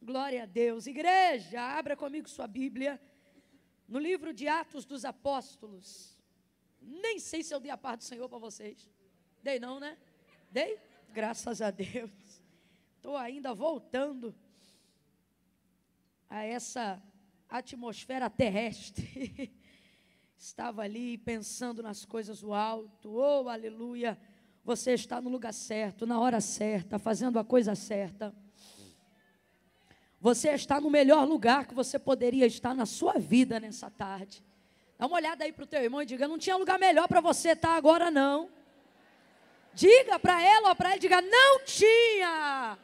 Glória a Deus. Igreja, abra comigo sua Bíblia no livro de Atos dos Apóstolos. Nem sei se eu dei a parte do Senhor para vocês. Dei não, né? Dei? Graças a Deus. Estou ainda voltando a essa atmosfera terrestre. Estava ali pensando nas coisas do alto. Oh, aleluia. Você está no lugar certo, na hora certa, fazendo a coisa certa. Você está no melhor lugar que você poderia estar na sua vida nessa tarde. Dá uma olhada aí para o teu irmão e diga, não tinha lugar melhor para você estar agora não. Diga para ela ou para ele, diga, não tinha.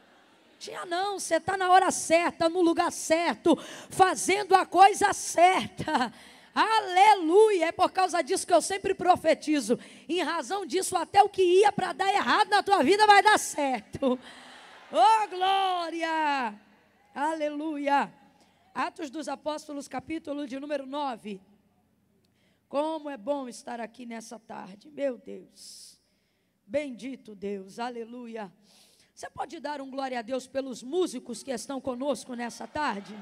Tinha não, você está na hora certa, no lugar certo, fazendo a coisa certa. Aleluia, é por causa disso que eu sempre profetizo. Em razão disso, até o que ia para dar errado na tua vida vai dar certo. Oh, glória! Aleluia! Atos dos Apóstolos, capítulo de número 9. Como é bom estar aqui nessa tarde, meu Deus. Bendito Deus, aleluia. Você pode dar um glória a Deus pelos músicos que estão conosco nessa tarde?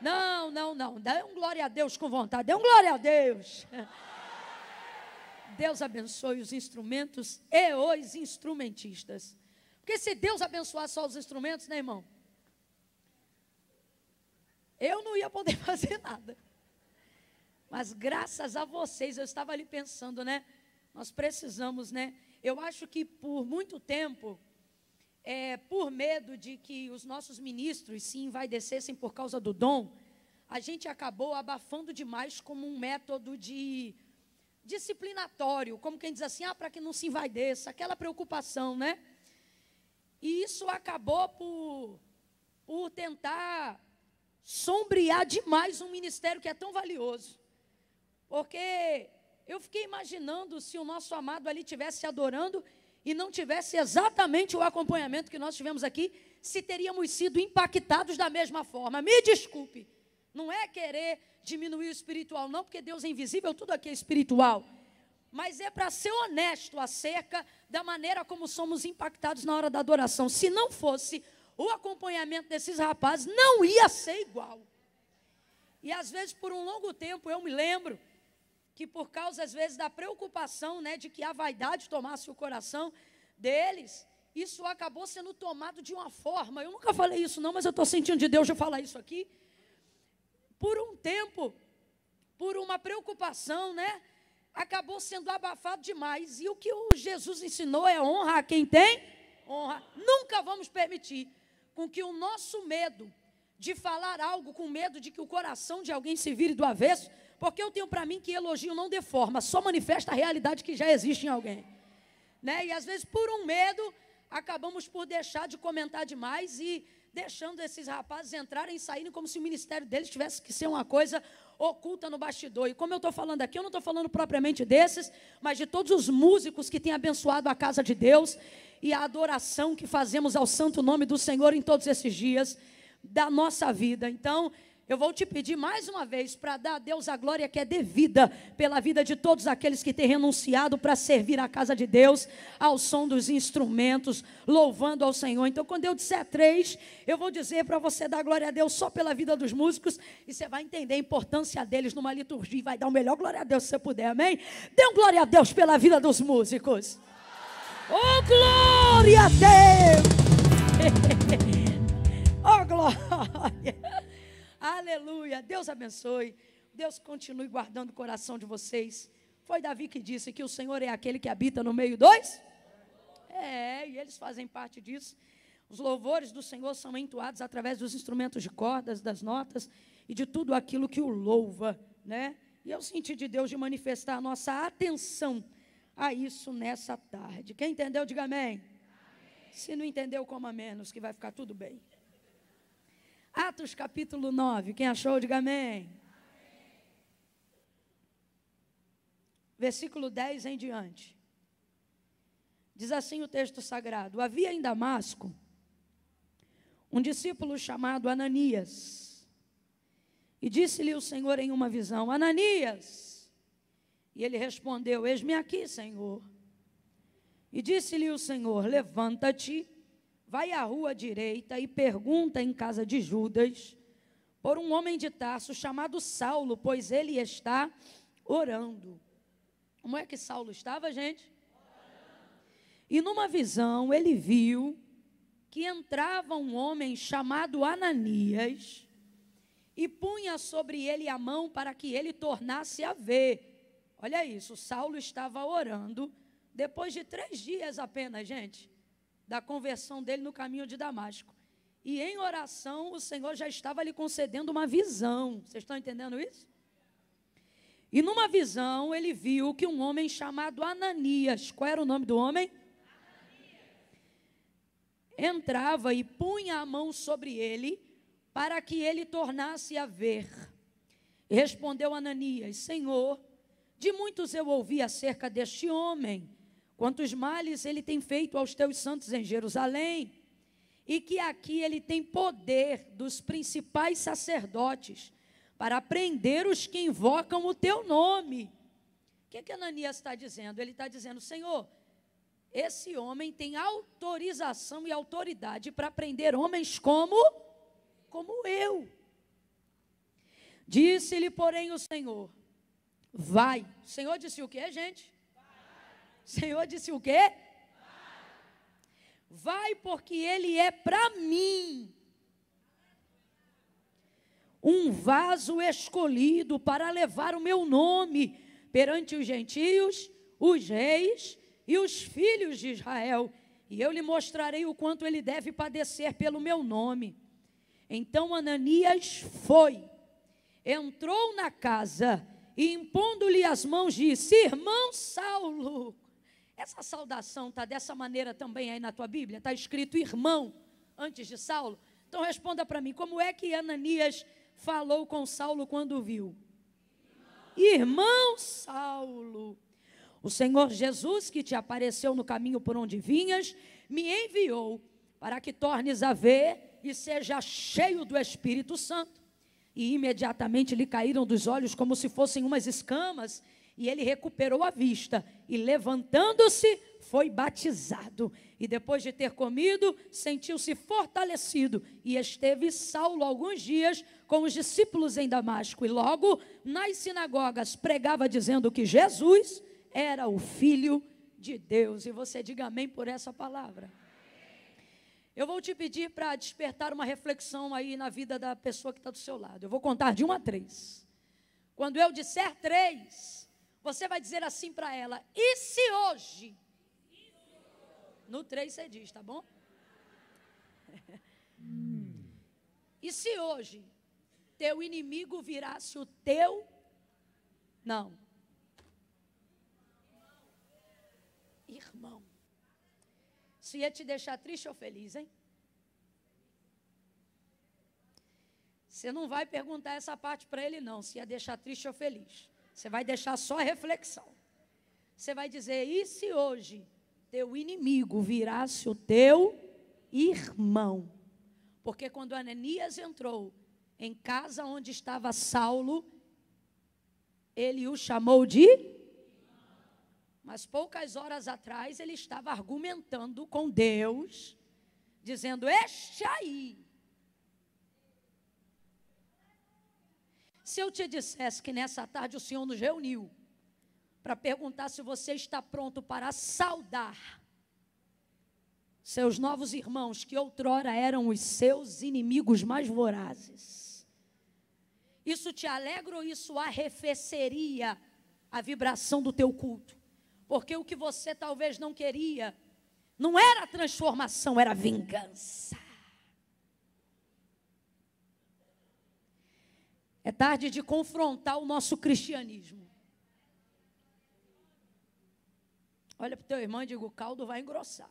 Não. Dá um glória a Deus com vontade. Dê um glória a Deus. Deus abençoe os instrumentos e os instrumentistas. Porque se Deus abençoar só os instrumentos, né, irmão? Eu não ia poder fazer nada. Mas graças a vocês, eu estava ali pensando, né? Nós precisamos, né? Eu acho que por muito tempo, por medo de que os nossos ministros se envaidecessem por causa do dom, a gente acabou abafando demais como um método de disciplinatório, como quem diz assim, para que não se envaideça, aquela preocupação, né? E isso acabou por tentar sombrear demais um ministério que é tão valioso. Porque eu fiquei imaginando se o nosso amado ali estivesse adorando e não tivesse exatamente o acompanhamento que nós tivemos aqui, se teríamos sido impactados da mesma forma. Me desculpe, não é querer diminuir o espiritual não, porque Deus é invisível, tudo aqui é espiritual. Mas é para ser honesto acerca da maneira como somos impactados na hora da adoração. Se não fosse o acompanhamento desses rapazes, não ia ser igual. E às vezes por um longo tempo eu me lembro que por causa às vezes da preocupação, né, de que a vaidade tomasse o coração deles, isso acabou sendo tomado de uma forma, eu nunca falei isso não, mas eu estou sentindo de Deus de falar isso aqui, por um tempo, por uma preocupação, né, acabou sendo abafado demais, e o que o Jesus ensinou é honra a quem tem honra. Nunca vamos permitir com que o nosso medo de falar algo, com medo de que o coração de alguém se vire do avesso, porque eu tenho para mim que elogio não deforma, só manifesta a realidade que já existe em alguém, né? E às vezes por um medo, acabamos por deixar de comentar demais e deixando esses rapazes entrarem e saírem como se o ministério deles tivesse que ser uma coisa oculta no bastidor. E como eu estou falando aqui, eu não estou falando propriamente desses, mas de todos os músicos que têm abençoado a casa de Deus e a adoração que fazemos ao santo nome do Senhor em todos esses dias da nossa vida. Então, eu vou te pedir mais uma vez para dar a Deus a glória que é devida pela vida de todos aqueles que têm renunciado para servir a casa de Deus, ao som dos instrumentos, louvando ao Senhor. Então, quando eu disser 3, eu vou dizer para você dar glória a Deus só pela vida dos músicos, e você vai entender a importância deles numa liturgia, e vai dar o melhor glória a Deus se você puder, amém? Dê um glória a Deus pela vida dos músicos. Oh, glória a Deus! Oh, glória! Aleluia, Deus abençoe, Deus continue guardando o coração de vocês. Foi Davi que disse que o Senhor é aquele que habita no meio dos? E eles fazem parte disso. Os louvores do Senhor são entoados através dos instrumentos de cordas, das notas e de tudo aquilo que o louva, né? E eu senti de Deus de manifestar a nossa atenção a isso nessa tarde. Quem entendeu, diga amém. Se não entendeu, coma menos, que vai ficar tudo bem. Atos capítulo 9, quem achou, diga amém. Versículo 10 em diante. Diz assim o texto sagrado: havia em Damasco um discípulo chamado Ananias, e disse-lhe o Senhor em uma visão: Ananias. E ele respondeu: eis-me aqui, Senhor. E disse-lhe o Senhor: levanta-te, vai à rua direita e pergunta em casa de Judas por um homem de Tarso chamado Saulo, pois ele está orando. Como é que Saulo estava, gente? E numa visão ele viu que entrava um homem chamado Ananias e punha sobre ele a mão para que ele tornasse a ver. Olha isso, Saulo estava orando depois de 3 dias apenas, gente, da conversão dele no caminho de Damasco. E em oração o Senhor já estava lhe concedendo uma visão. Vocês estão entendendo isso? E numa visão ele viu que um homem chamado Ananias, qual era o nome do homem? Entrava e punha a mão sobre ele, para que ele tornasse a ver. E respondeu Ananias: Senhor, de muitos eu ouvi acerca deste homem, quantos males ele tem feito aos teus santos em Jerusalém, e que aqui ele tem poder dos principais sacerdotes, para prender os que invocam o teu nome. O que Ananias está dizendo? Ele está dizendo: Senhor, esse homem tem autorização e autoridade para prender homens como eu. Disse-lhe, porém, o Senhor: vai. O Senhor disse o quê, gente? Vai. O Senhor disse o quê? Vai, porque ele é para mim um vaso escolhido para levar o meu nome perante os gentios, os reis e os filhos de Israel, e eu lhe mostrarei o quanto ele deve padecer pelo meu nome. Então Ananias foi, entrou na casa e, impondo-lhe as mãos, disse: Irmão Saulo. Essa saudação está dessa maneira também aí na tua Bíblia? Está escrito irmão antes de Saulo? Então responda para mim, como é que Ananias falou com Saulo quando viu? Irmão Saulo, o Senhor Jesus, que te apareceu no caminho por onde vinhas, me enviou para que tornes a ver e seja cheio do Espírito Santo. E imediatamente lhe caíram dos olhos como se fossem umas escamas, e ele recuperou a vista, e levantando-se, foi batizado. E depois de ter comido, sentiu-se fortalecido, e esteve Saulo alguns dias com os discípulos em Damasco, e logo nas sinagogas pregava dizendo que Jesus era o Filho de Deus. E você diga amém por essa palavra. Eu vou te pedir para despertar uma reflexão aí na vida da pessoa que está do seu lado. Eu vou contar de 1 a 3. Quando eu disser 3, você vai dizer assim para ela: e se hoje? No 3 você diz, tá bom? E se hoje teu inimigo virasse o teu? Não. Irmão. Se ia te deixar triste ou feliz, hein? Você não vai perguntar essa parte para ele, não, se ia deixar triste ou feliz. Você vai deixar só a reflexão. Você vai dizer: e se hoje teu inimigo virasse o teu irmão? Porque quando Ananias entrou em casa onde estava Saulo, ele o chamou de... Mas poucas horas atrás ele estava argumentando com Deus, dizendo: este aí. Se eu te dissesse que nessa tarde o Senhor nos reuniu para perguntar se você está pronto para saudar seus novos irmãos que outrora eram os seus inimigos mais vorazes, isso te alegra ou isso arrefeceria a vibração do teu culto? Porque o que você talvez não queria, não era transformação, era vingança. É tarde de confrontar o nosso cristianismo. Olha para o teu irmão e diga: o caldo vai engrossar.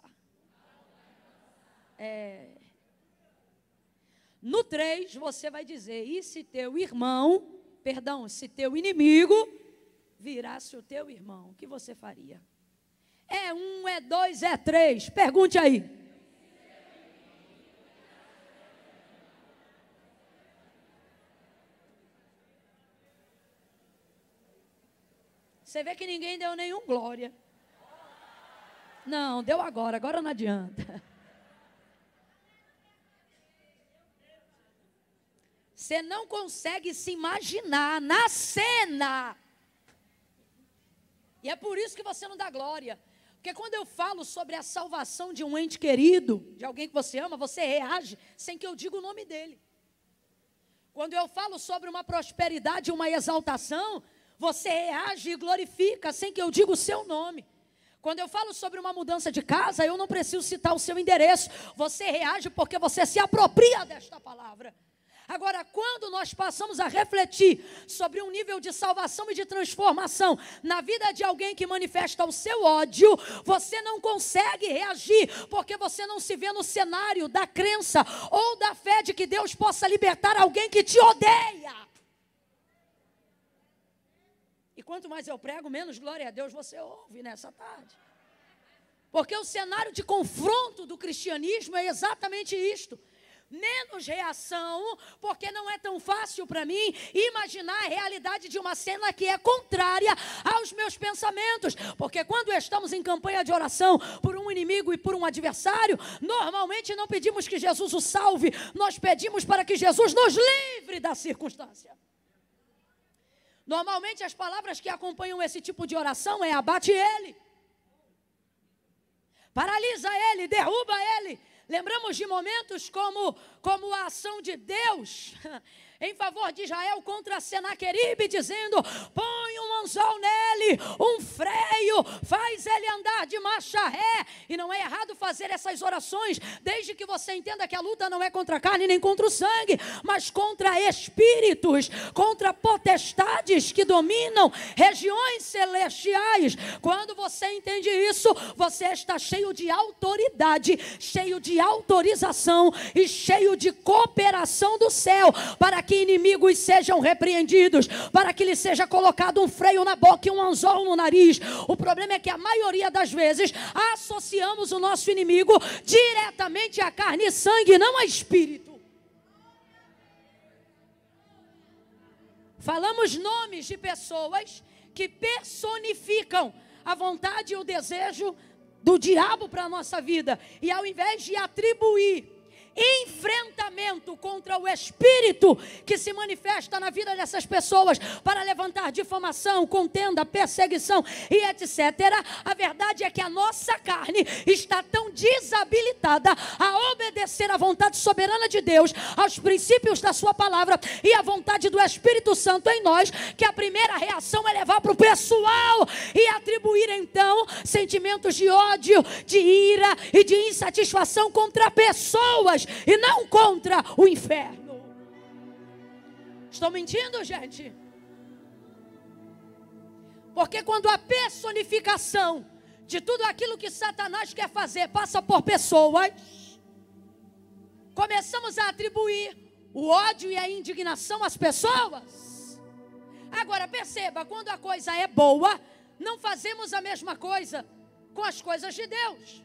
No 3 você vai dizer: e se teu irmão, se teu inimigo virasse o teu irmão, o que você faria? É 1, é 2, é 3, pergunte aí. Você vê que ninguém deu nenhum glória. Não, deu agora não adianta. Você não consegue se imaginar na cena. E é por isso que você não dá glória. Porque quando eu falo sobre a salvação de um ente querido, de alguém que você ama, você reage sem que eu diga o nome dele. Quando eu falo sobre uma prosperidade, uma exaltação, você reage e glorifica sem que eu diga o seu nome. Quando eu falo sobre uma mudança de casa, eu não preciso citar o seu endereço. Você reage porque você se apropria desta palavra. Agora, quando nós passamos a refletir sobre um nível de salvação e de transformação na vida de alguém que manifesta o seu ódio, você não consegue reagir, porque você não se vê no cenário da crença ou da fé de que Deus possa libertar alguém que te odeia. E quanto mais eu prego, menos glória a Deus você ouve nessa tarde. Porque o cenário de confronto do cristianismo é exatamente isto. Menos reação, porque não é tão fácil para mim imaginar a realidade de uma cena que é contrária aos meus pensamentos. Porque quando estamos em campanha de oração por um inimigo e por um adversário, normalmente não pedimos que Jesus o salve, nós pedimos para que Jesus nos livre da circunstância. Normalmente as palavras que acompanham esse tipo de oração é: abate ele, paralisa ele, derruba ele. Lembramos de momentos como a ação de Deus em favor de Israel contra Senaqueribe, dizendo: põe um anzol nele, um freio, faz ele andar de marcha ré. E não é errado fazer essas orações, desde que você entenda que a luta não é contra a carne nem contra o sangue, mas contra espíritos, contra potestades que dominam regiões celestiais. Quando você entende isso, você está cheio de autoridade, cheio de autorização e cheio de cooperação do céu, para que inimigos sejam repreendidos, para que lhe seja colocado um freio na boca e um anzol no nariz. O problema é que a maioria das vezes associamos o nosso inimigo diretamente à carne e sangue, não a espírito. Falamos nomes de pessoas que personificam a vontade e o desejo do diabo para a nossa vida, e ao invés de atribuir enfrentamento contra o espírito que se manifesta na vida dessas pessoas para levantar difamação, contenda, perseguição e etc. A verdade é que a nossa carne está tão desabilitada a obedecer à vontade soberana de Deus, aos princípios da sua palavra e à vontade do Espírito Santo em nós, que a primeira reação é levar para o pessoal e atribuir então sentimentos de ódio, de ira e de insatisfação contra pessoas e não contra o inferno. Estou mentindo, gente? Porque quando a personificação de tudo aquilo que Satanás quer fazer passa por pessoas, começamos a atribuir o ódio e a indignação às pessoas. Agora perceba, quando a coisa é boa, não fazemos a mesma coisa com as coisas de Deus.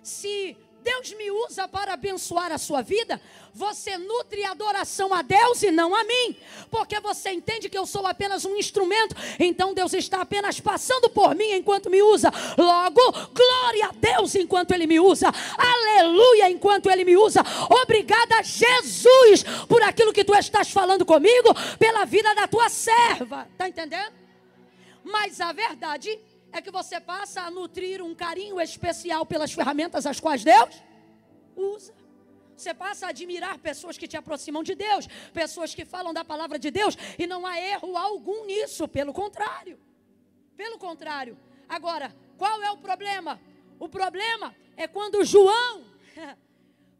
Se Deus me usa para abençoar a sua vida, você nutre adoração a Deus e não a mim, porque você entende que eu sou apenas um instrumento, então Deus está apenas passando por mim enquanto me usa. Logo, glória a Deus enquanto Ele me usa, aleluia enquanto Ele me usa. Obrigada, Jesus, por aquilo que tu estás falando comigo, pela vida da tua serva, está entendendo? Mas a verdade é que você passa a nutrir um carinho especial pelas ferramentas as quais Deus usa. Você passa a admirar pessoas que te aproximam de Deus, pessoas que falam da palavra de Deus, e não há erro algum nisso, pelo contrário. Pelo contrário. Agora, qual é o problema? O problema é quando João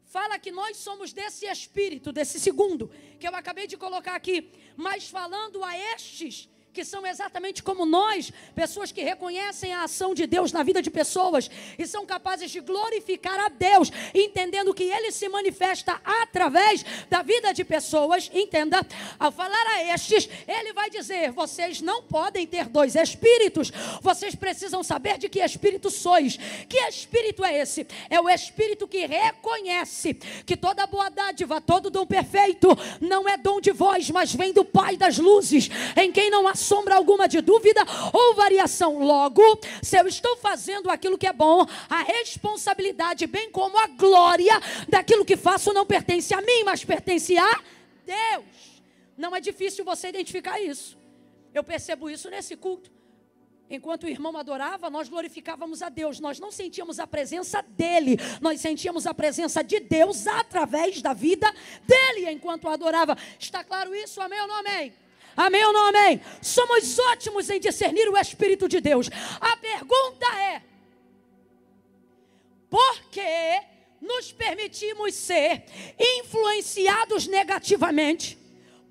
fala que nós somos desse espírito, desse segundo, que eu acabei de colocar aqui, mas falando a estes que são exatamente como nós, pessoas que reconhecem a ação de Deus na vida de pessoas e são capazes de glorificar a Deus, entendendo que Ele se manifesta através da vida de pessoas. Entenda, ao falar a estes, Ele vai dizer: vocês não podem ter dois espíritos, vocês precisam saber de que espírito sois. Que espírito é esse? É o espírito que reconhece que toda boa dádiva, todo dom perfeito não é dom de vós, mas vem do Pai das luzes, em quem não há sombra alguma de dúvida ou variação. Logo, se eu estou fazendo aquilo que é bom, a responsabilidade, bem como a glória daquilo que faço não pertence a mim, mas pertence a Deus. Não é difícil você identificar isso. Eu percebo isso nesse culto. Enquanto o irmão adorava, nós glorificávamos a Deus. Nós não sentíamos a presença dele. Nós sentíamos a presença de Deus através da vida dele enquanto adorava. Está claro isso? Amém ou não amém? Amém ou não amém? Somos ótimos em discernir o Espírito de Deus. A pergunta é: por que nos permitimos ser influenciados negativamente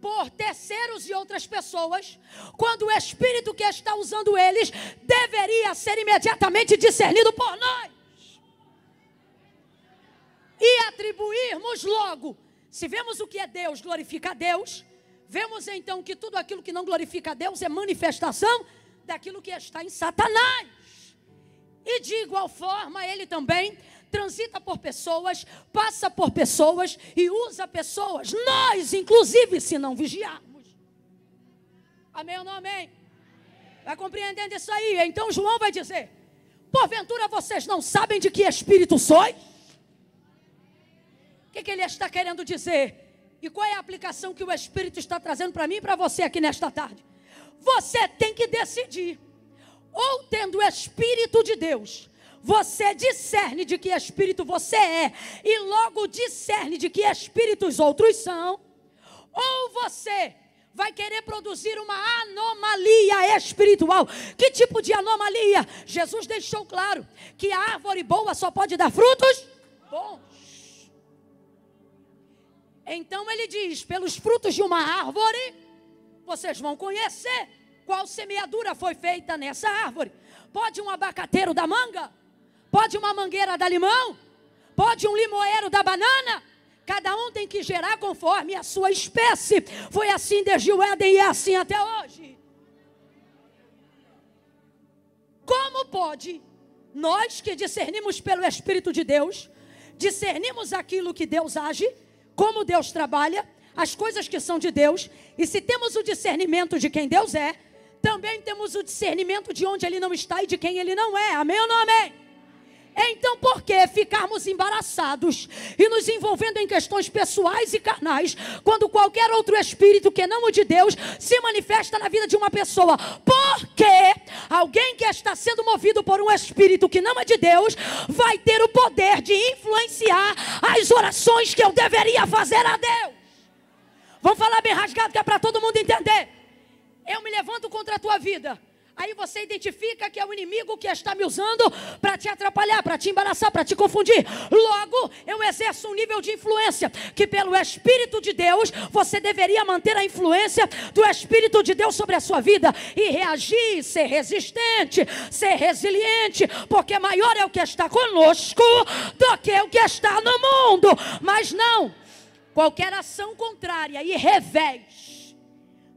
por terceiros e outras pessoas, quando o Espírito que está usando eles deveria ser imediatamente discernido por nós? E atribuirmos logo, se vemos o que é Deus, glorifica a Deus, vemos então que tudo aquilo que não glorifica a Deus é manifestação daquilo que está em Satanás. E de igual forma, ele também transita por pessoas, passa por pessoas e usa pessoas, nós inclusive, se não vigiarmos. Amém ou não amém? Vai compreendendo isso aí? Então João vai dizer: porventura vocês não sabem de que espírito sois? O que ele está querendo dizer? E qual é a aplicação que o Espírito está trazendo para mim e para você aqui nesta tarde? Você tem que decidir. Ou tendo o Espírito de Deus, você discerne de que espírito você é, e logo discerne de que espíritos outros são. Ou você vai querer produzir uma anomalia espiritual. Que tipo de anomalia? Jesus deixou claro que a árvore boa só pode dar frutos bons. Então ele diz: pelos frutos de uma árvore, vocês vão conhecer qual semeadura foi feita nessa árvore. Pode um abacateiro da manga? Pode uma mangueira da limão? Pode um limoeiro da banana? Cada um tem que gerar conforme a sua espécie. Foi assim desde o Éden e é assim até hoje. Como pode nós que discernimos pelo Espírito de Deus, discernimos aquilo que Deus age, como Deus trabalha, as coisas que são de Deus, e se temos o discernimento de quem Deus é, também temos o discernimento de onde Ele não está e de quem Ele não é. Amém ou não amém? Então por que ficarmos embaraçados e nos envolvendo em questões pessoais e carnais, quando qualquer outro espírito que não o de Deus se manifesta na vida de uma pessoa? Porque alguém que está sendo movido por um espírito que não é de Deus vai ter o poder de influenciar as orações que eu deveria fazer a Deus. Vamos falar bem rasgado que é para todo mundo entender. Eu me levanto contra a tua vida. Aí você identifica que é o inimigo que está me usando para te atrapalhar, para te embaraçar, para te confundir. Logo, eu exerço um nível de influência que pelo Espírito de Deus, você deveria manter a influência do Espírito de Deus sobre a sua vida. E reagir, ser resistente, ser resiliente, porque maior é o que está conosco do que o que está no mundo. Mas não, qualquer ação contrária e revés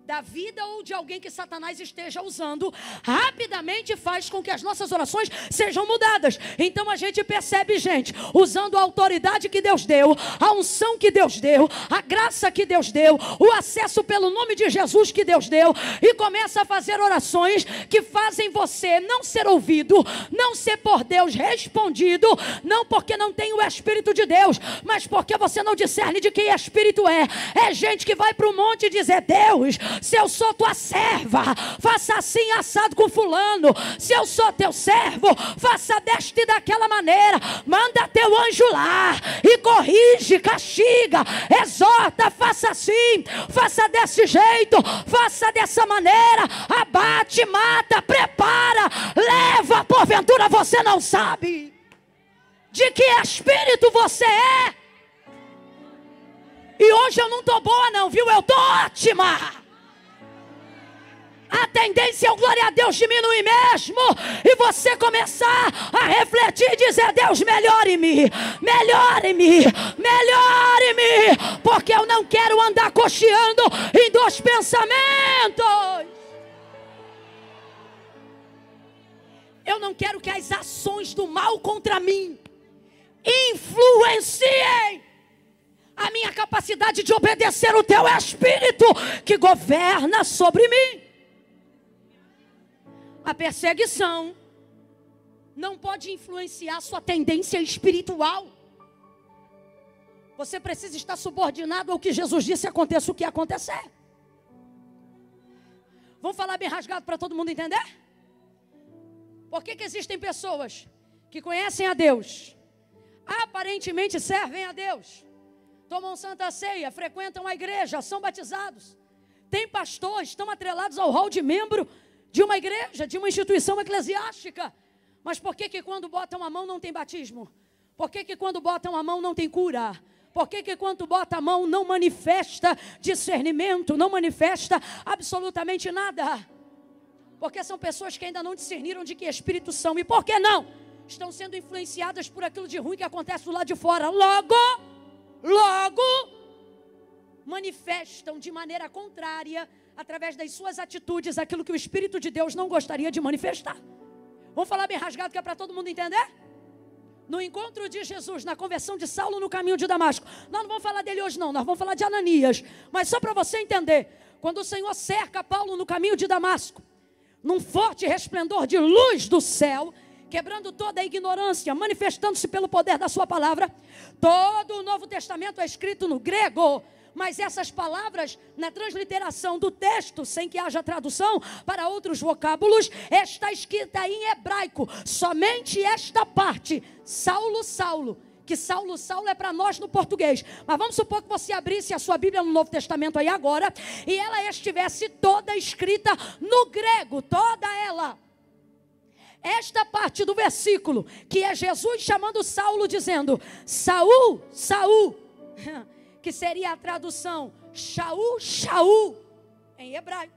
da vida ou de alguém que Satanás esteja usando, rapidamente faz com que as nossas orações sejam mudadas. Então a gente percebe, gente, usando a autoridade que Deus deu, a unção que Deus deu, a graça que Deus deu, o acesso pelo nome de Jesus que Deus deu, e começa a fazer orações que fazem você não ser ouvido, não ser por Deus respondido, não porque não tem o Espírito de Deus, mas porque você não discerne de quem Espírito é. É gente que vai para o monte e dizer: Deus, se eu sou tua serva, faça assim assado com fulano. Se eu sou teu servo, faça desta e daquela maneira. Manda teu anjo lá e corrige, castiga, exorta, faça assim, faça desse jeito, faça dessa maneira, abate, mata, prepara, leva. Porventura você não sabe de que espírito você é? E hoje eu não estou boa não, viu? Eu estou ótima. A tendência é o glória a Deus diminuir mesmo, e você começar a refletir e dizer: Deus, melhore-me, melhore-me, melhore-me, porque eu não quero andar cocheando em dois pensamentos. Eu não quero que as ações do mal contra mim influenciem a minha capacidade de obedecer o teu Espírito que governa sobre mim. A perseguição não pode influenciar sua tendência espiritual. Você precisa estar subordinado ao que Jesus disse, aconteça o que acontecer. Vamos falar bem rasgado para todo mundo entender? Por que existem pessoas que conhecem a Deus, aparentemente servem a Deus, tomam santa ceia, frequentam a igreja, são batizados, têm pastor, estão atrelados ao rol de membro de uma igreja, de uma instituição eclesiástica, mas por que quando botam a mão não tem batismo? Por que quando botam a mão não tem cura? Por que quando bota a mão não manifesta discernimento, não manifesta absolutamente nada? Porque são pessoas que ainda não discerniram de que espírito são. E por que não? Estão sendo influenciadas por aquilo de ruim que acontece do lado de fora. Logo, manifestam de maneira contrária, através das suas atitudes, aquilo que o Espírito de Deus não gostaria de manifestar. Vamos falar bem rasgado que é para todo mundo entender? No encontro de Jesus, na conversão de Saulo no caminho de Damasco, nós não vamos falar dele hoje não, nós vamos falar de Ananias. Mas só para você entender, quando o Senhor cerca Paulo no caminho de Damasco, num forte resplendor de luz do céu, quebrando toda a ignorância, manifestando-se pelo poder da sua palavra, todo o Novo Testamento é escrito no grego, mas essas palavras, na transliteração do texto, sem que haja tradução para outros vocábulos, está escrita em hebraico, somente esta parte, Saulo, Saulo, que Saulo, Saulo é para nós no português, mas vamos supor que você abrisse a sua Bíblia no Novo Testamento aí agora, e ela estivesse toda escrita no grego, toda ela. Esta parte do versículo, que é Jesus chamando Saulo, dizendo, Saul, Saul, que seria a tradução, Shaul, Shaul, em hebraico,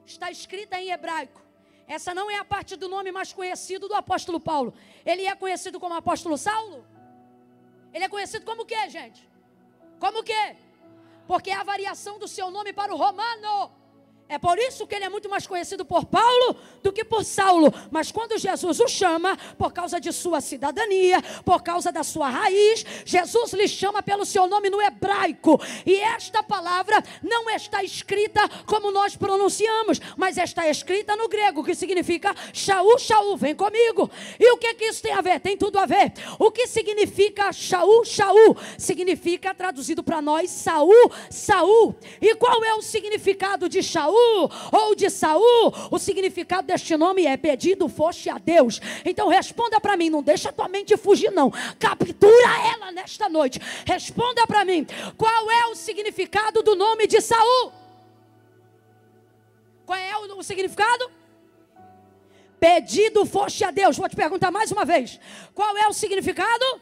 está escrita em hebraico. Essa não é a parte do nome mais conhecido do apóstolo Paulo. Ele é conhecido como apóstolo Saulo? Ele é conhecido como o quê, gente? Como o quê? Porque é a variação do seu nome para o romano. É por isso que ele é muito mais conhecido por Paulo do que por Saulo. Mas quando Jesus o chama, por causa de sua cidadania, por causa da sua raiz, Jesus lhe chama pelo seu nome no hebraico. E esta palavra não está escrita como nós pronunciamos, mas está escrita no grego, que significa Shaul, Shaul, vem comigo. E o que isso tem a ver? Tem tudo a ver. O que significa Shaul, Shaul? Significa, traduzido para nós, Saul, Saul. E qual é o significado de Shaul ou de Saul? O significado deste nome é pedido foste a Deus. Então responda para mim, não deixa tua mente fugir não, captura ela nesta noite. Responda para mim, qual é o significado do nome de Saul? Qual é o significado? Pedido foste a Deus. Vou te perguntar mais uma vez, qual é o significado?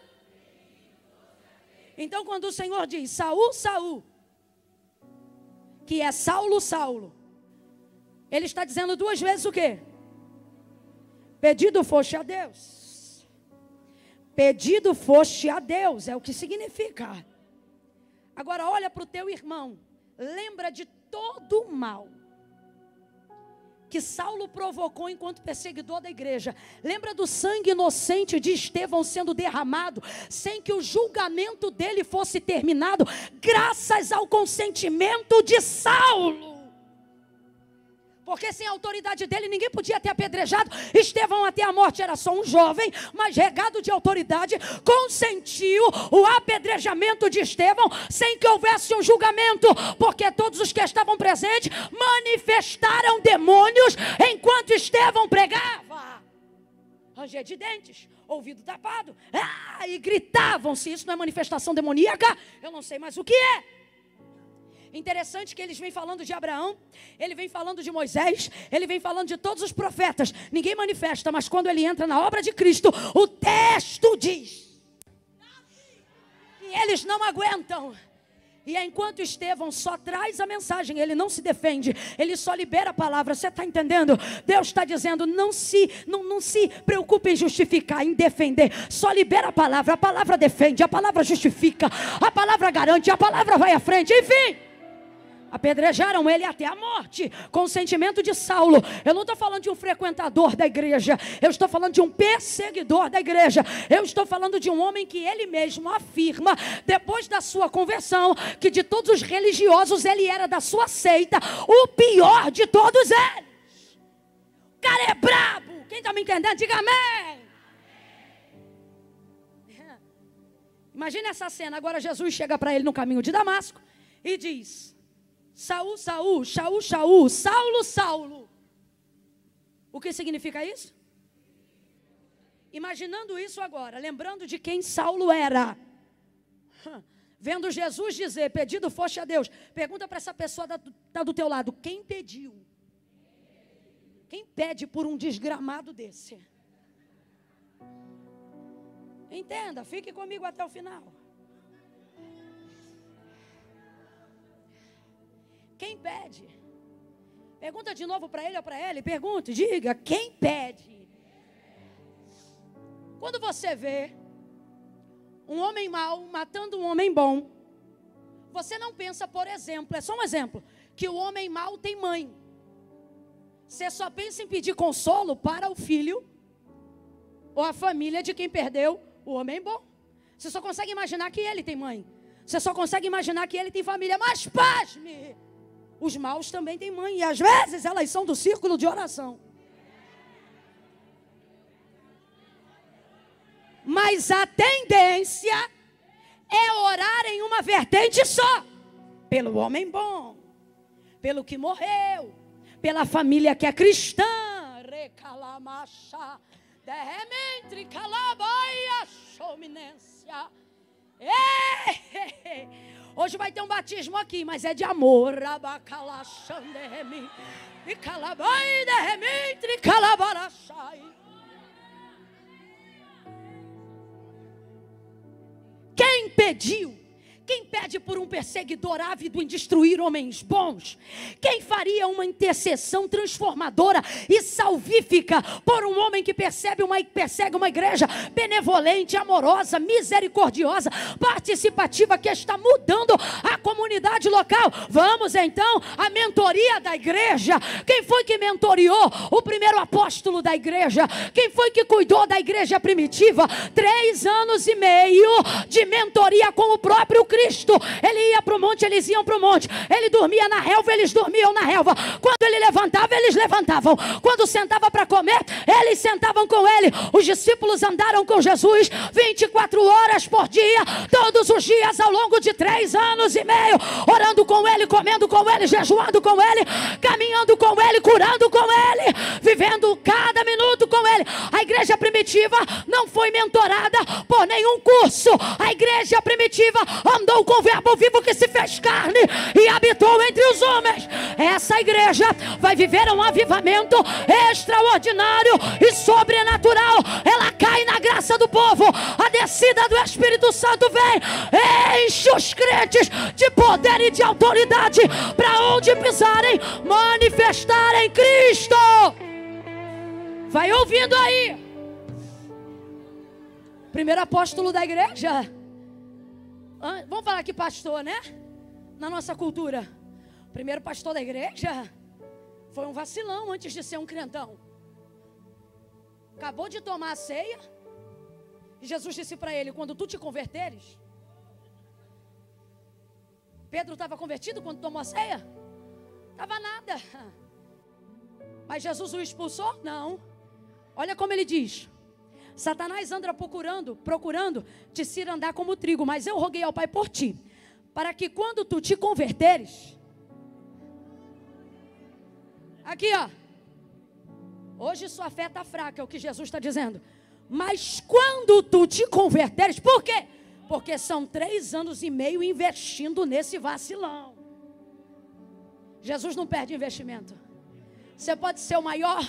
Então quando o Senhor diz Saul, Saul, que é Saulo, Saulo, ele está dizendo duas vezes o quê? Pedido foste a Deus. Pedido foste a Deus, é o que significa. Agora olha para o teu irmão, lembra de todo o mal que Saulo provocou enquanto perseguidor da igreja. Lembra do sangue inocente de Estevão sendo derramado, sem que o julgamento dele fosse terminado, graças ao consentimento de Saulo. Porque sem a autoridade dele ninguém podia ter apedrejado Estevão até a morte. Era só um jovem, mas regado de autoridade, consentiu o apedrejamento de Estevão sem que houvesse um julgamento, porque todos os que estavam presentes manifestaram demônios enquanto Estevão pregava. Ranger de dentes, ouvido tapado, e gritavam. Se isso não é manifestação demoníaca, eu não sei mais o que é. Interessante que eles vêm falando de Abraão, ele vem falando de Moisés, ele vem falando de todos os profetas. Ninguém manifesta, mas quando ele entra na obra de Cristo, o texto diz que eles não aguentam. E enquanto Estevão só traz a mensagem, ele não se defende, ele só libera a palavra. Você está entendendo? Deus está dizendo, não se preocupe em justificar, em defender. Só libera a palavra defende, a palavra justifica, a palavra garante, a palavra vai à frente, enfim. Apedrejaram ele até a morte, com o sentimento de Saulo. Eu não estou falando de um frequentador da igreja, eu estou falando de um perseguidor da igreja. Eu estou falando de um homem que ele mesmo afirma, depois da sua conversão, que de todos os religiosos ele era da sua seita o pior de todos eles. O cara é brabo. Quem está me entendendo, diga amém. Imagina essa cena. Agora Jesus chega para ele no caminho de Damasco e diz: Saul, Saul, Shaul, Shaul, Saulo, Saulo. O que significa isso? Imaginando isso agora, lembrando de quem Saulo era, vendo Jesus dizer: pedido foste a Deus. Pergunta para essa pessoa que está do teu lado: quem pediu? Quem pede por um desgramado desse? Entenda, fique comigo até o final. Quem pede? Pergunta de novo para ele ou para ela. Pergunta, diga: quem pede? Quando você vê um homem mau matando um homem bom, você não pensa, por exemplo, é só um exemplo, que o homem mau tem mãe. Você só pensa em pedir consolo para o filho ou a família de quem perdeu o homem bom. Você só consegue imaginar que ele tem mãe. Você só consegue imaginar que ele tem família. Mas pasme, os maus também têm mãe. E às vezes elas são do círculo de oração. Mas a tendência é orar em uma vertente só. Pelo homem bom, pelo que morreu, pela família que é cristã. Recalamacha, derrementre, calabaia, chominência. Hoje vai ter um batismo aqui, mas é de amor. Rabacalachanderremi, e calabai, derrementre, calabarachai. Quem pediu? Quem pede por um perseguidor ávido em destruir homens bons? Quem faria uma intercessão transformadora e salvífica por um homem que persegue uma igreja benevolente, amorosa, misericordiosa, participativa, que está mudando a comunidade local? Vamos então à mentoria da igreja. Quem foi que mentoriou o primeiro apóstolo da igreja? Quem foi que cuidou da igreja primitiva? 3 anos e meio de mentoria com o próprio Cristo. Ele ia para o monte, eles iam para o monte. Ele dormia na relva, eles dormiam na relva. Quando ele levantava, eles levantavam. Quando sentava para comer, eles sentavam com ele. Os discípulos andaram com Jesus 24 horas por dia, todos os dias ao longo de 3 anos e meio, orando com ele, comendo com ele, jejuando com ele, caminhando com ele, curando com ele, vivendo cada minuto com ele. A igreja primitiva não foi mentorada por nenhum curso. A igreja primitiva andou com o verbo vivo que se fez carne e habitou entre os homens. Essa igreja vai viver um avivamento extraordinário e sobrenatural. Ela cai na graça do povo. A descida do Espírito Santo vem, enche os crentes de poder e de autoridade, para onde pisarem, manifestarem Cristo. Vai ouvindo aí. Primeiro apóstolo da igreja. Vamos falar aqui pastor, né? Na nossa cultura, o primeiro pastor da igreja foi um vacilão antes de ser um crentão. Acabou de tomar a ceia e Jesus disse para ele: quando tu te converteres. Pedro estava convertido quando tomou a ceia? Estava nada. Mas Jesus o expulsou? Não. Olha como ele diz: Satanás anda procurando te cirandar como trigo, mas eu roguei ao Pai por ti, para que quando tu te converteres, aqui ó, hoje sua fé está fraca, é o que Jesus está dizendo, mas quando tu te converteres, por quê? Porque são 3 anos e meio investindo nesse vacilão. Jesus não perde investimento. Você pode ser o maior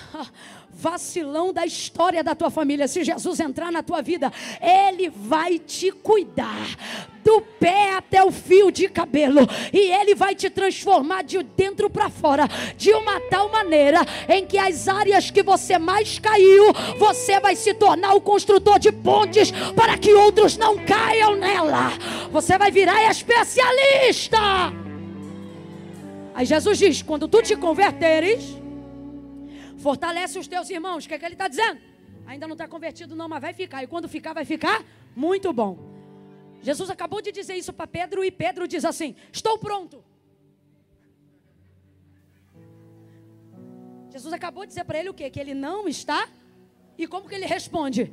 vacilão da história da tua família. Se Jesus entrar na tua vida, Ele vai te cuidar do pé até o fio de cabelo. E Ele vai te transformar de dentro para fora, de uma tal maneira em que as áreas que você mais caiu, você vai se tornar o construtor de pontes para que outros não caiam nela. Você vai virar especialista. Aí Jesus diz: quando tu te converteres, fortalece os teus irmãos. O que é que ele está dizendo? Ainda não está convertido não, mas vai ficar. E quando ficar, vai ficar muito bom. Jesus acabou de dizer isso para Pedro. E Pedro diz assim: estou pronto. Jesus acabou de dizer para ele o quê? Que ele não está. E como que ele responde?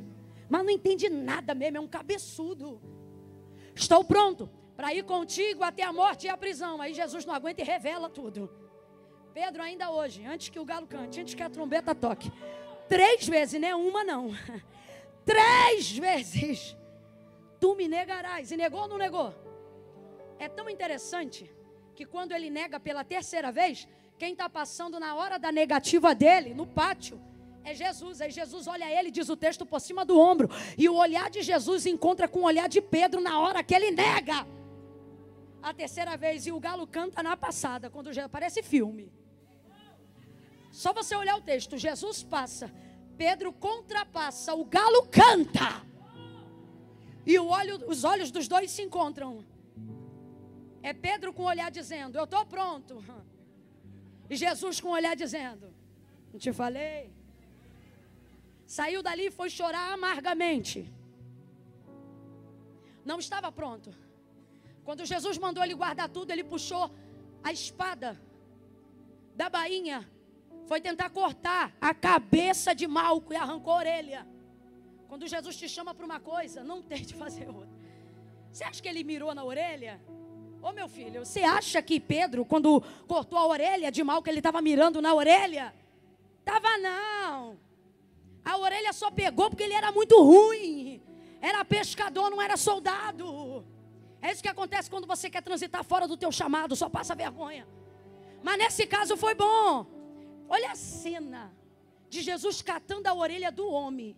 Mas não entende nada mesmo, é um cabeçudo. estou pronto para ir contigo até a morte e a prisão. Aí Jesus não aguenta e revela tudo. Pedro, ainda hoje, antes que o galo cante, antes que a trombeta toque, 3 vezes, não é uma não, 3 vezes, tu me negarás. E negou ou não negou? É tão interessante que quando ele nega pela 3ª vez, quem está passando na hora da negativa dele, no pátio, é Jesus. Aí Jesus olha ele, diz o texto, por cima do ombro. E o olhar de Jesus encontra com o olhar de Pedro na hora que ele nega. A 3ª vez, e o galo canta na passada, quando parece filme. Só você olhar o texto, Jesus passa, Pedro contrapassa, o galo canta. E os olhos dos dois se encontram. É Pedro com o olhar dizendo, eu estou pronto. E Jesus com o olhar dizendo, não te falei? Saiu dali e foi chorar amargamente. Não estava pronto. Quando Jesus mandou ele guardar tudo, ele puxou a espada da bainha. Foi tentar cortar a cabeça de Malco e arrancou a orelha. Quando Jesus te chama para uma coisa, não tente fazer outra. Você acha que ele mirou na orelha? Ô meu filho, você acha que Pedro, quando cortou a orelha de Malco, ele estava mirando na orelha? Tava não. A orelha só pegou porque ele era muito ruim. Era pescador, não era soldado. É isso que acontece quando você quer transitar fora do teu chamado, só passa vergonha. Mas nesse caso foi bom. Olha a cena de Jesus catando a orelha do homem.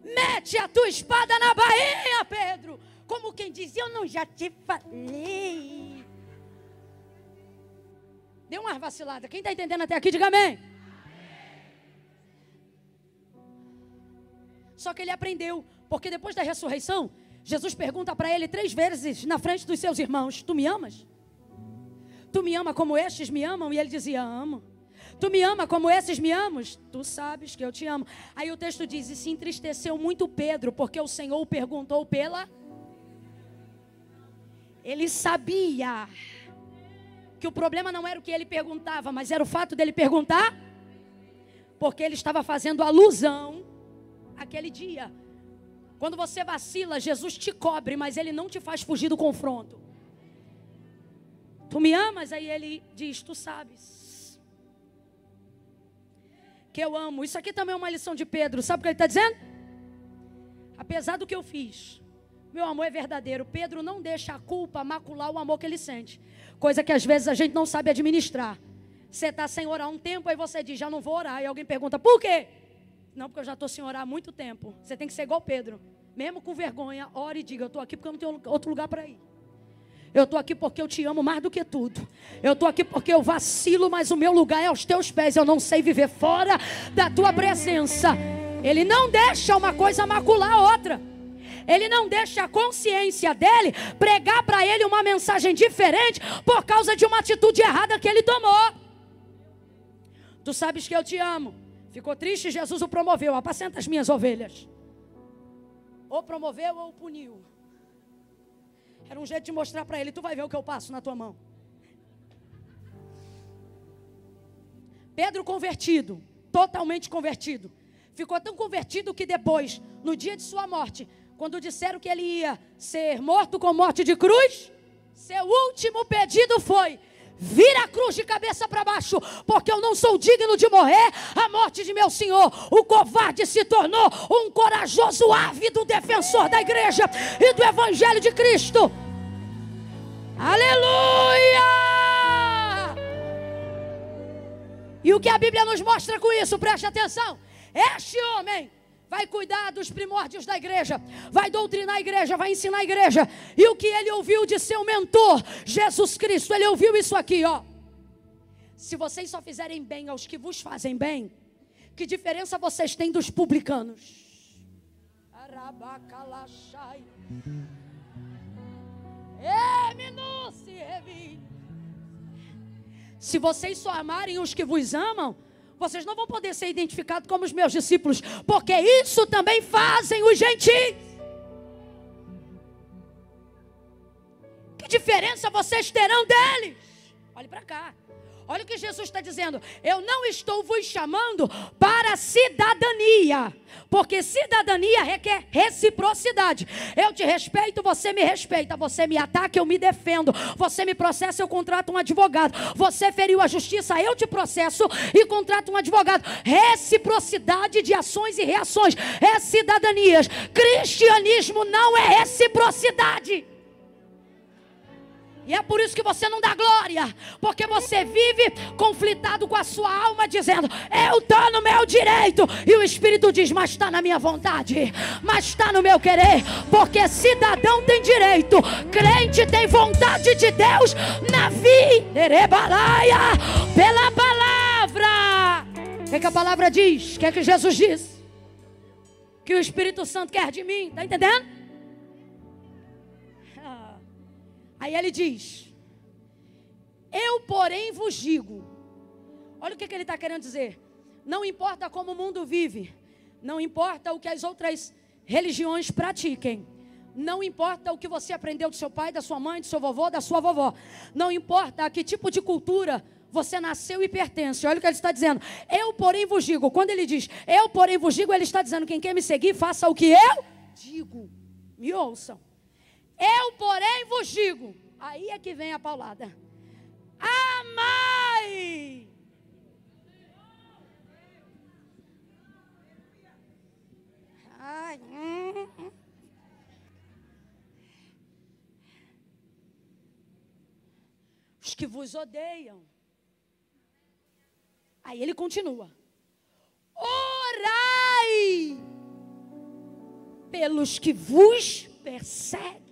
Mete a tua espada na bainha, Pedro. Como quem diz, eu não já te falei. Deu uma vacilada. Quem está entendendo até aqui, diga amém. Só que ele aprendeu, porque depois da ressurreição, Jesus pergunta para ele 3 vezes na frente dos seus irmãos, tu me amas? Tu me ama como estes me amam? E ele dizia, amo. Tu me ama como esses me amas? Tu sabes que eu te amo. Aí o texto diz, e se entristeceu muito Pedro, porque o Senhor o perguntou pela... Ele sabia que o problema não era o que ele perguntava, mas era o fato dele perguntar, porque ele estava fazendo alusão àquele dia. Quando você vacila, Jesus te cobre, mas ele não te faz fugir do confronto. Tu me amas? Aí ele diz, tu sabes que eu amo. Isso aqui também é uma lição de Pedro. Sabe o que ele está dizendo? Apesar do que eu fiz, meu amor é verdadeiro. Pedro não deixa a culpa macular o amor que ele sente. Coisa que às vezes a gente não sabe administrar. Você está sem orar um tempo, aí você diz, já não vou orar. E alguém pergunta, por quê? Não, porque eu já estou sem orar há muito tempo. Você tem que ser igual Pedro. Mesmo com vergonha, ore e diga, eu estou aqui porque eu não tenho outro lugar para ir. Eu estou aqui porque eu te amo mais do que tudo. Eu estou aqui porque eu vacilo, mas o meu lugar é aos teus pés. Eu não sei viver fora da tua presença. Ele não deixa uma coisa macular a outra. Ele não deixa a consciência dele pregar para ele uma mensagem diferente por causa de uma atitude errada que ele tomou. Tu sabes que eu te amo. Ficou triste, Jesus o promoveu. Apacenta as minhas ovelhas. Ou promoveu ou puniu. Era um jeito de mostrar para ele, tu vai ver o que eu passo na tua mão. Pedro convertido, totalmente convertido. Ficou tão convertido que depois, no dia de sua morte, quando disseram que ele ia ser morto com morte de cruz, seu último pedido foi, vira a cruz de cabeça para baixo, porque eu não sou digno de morrer a morte de meu Senhor. O covarde se tornou um corajoso, ávido defensor da igreja e do evangelho de Cristo. Aleluia! E o que a Bíblia nos mostra com isso, preste atenção. Este homem vai cuidar dos primórdios da igreja, vai doutrinar a igreja, vai ensinar a igreja. E o que ele ouviu de seu mentor, Jesus Cristo, ele ouviu isso aqui, ó. Se vocês só fizerem bem aos que vos fazem bem, que diferença vocês têm dos publicanos? Arabacalachai. Se vocês só amarem os que vos amam, vocês não vão poder ser identificados como os meus discípulos, porque isso também fazem os gentios. Que diferença vocês terão deles? Olhe para cá. Olha o que Jesus está dizendo. Eu não estou vos chamando para cidadania, porque cidadania requer reciprocidade. Eu te respeito, você me respeita. Você me ataca, eu me defendo. Você me processa, eu contrato um advogado. Você feriu a justiça, eu te processo e contrato um advogado. Reciprocidade de ações e reações é cidadanias. Cristianismo não é reciprocidade. E é por isso que você não dá glória, porque você vive conflitado com a sua alma, dizendo, eu estou no meu direito, e o Espírito diz, mas está na minha vontade, mas está no meu querer, porque cidadão tem direito, crente tem vontade de Deus na vida, pela palavra. O que a palavra diz? O que Jesus diz? Que o Espírito Santo quer de mim, está entendendo? Aí ele diz, eu porém vos digo, olha o que ele está querendo dizer, não importa como o mundo vive, não importa o que as outras religiões pratiquem, não importa o que você aprendeu do seu pai, da sua mãe, do seu vovô, da sua vovó, não importa a que tipo de cultura você nasceu e pertence, olha o que ele está dizendo, eu porém vos digo, quando ele diz, eu porém vos digo, ele está dizendo, quem quer me seguir, faça o que eu digo, me ouçam. Eu, porém, vos digo, aí é que vem a paulada, amai. Ai, os que vos odeiam. Aí ele continua, orai pelos que vos perseguem.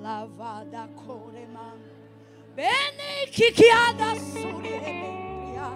Lavada coreman bene kikiada suriebria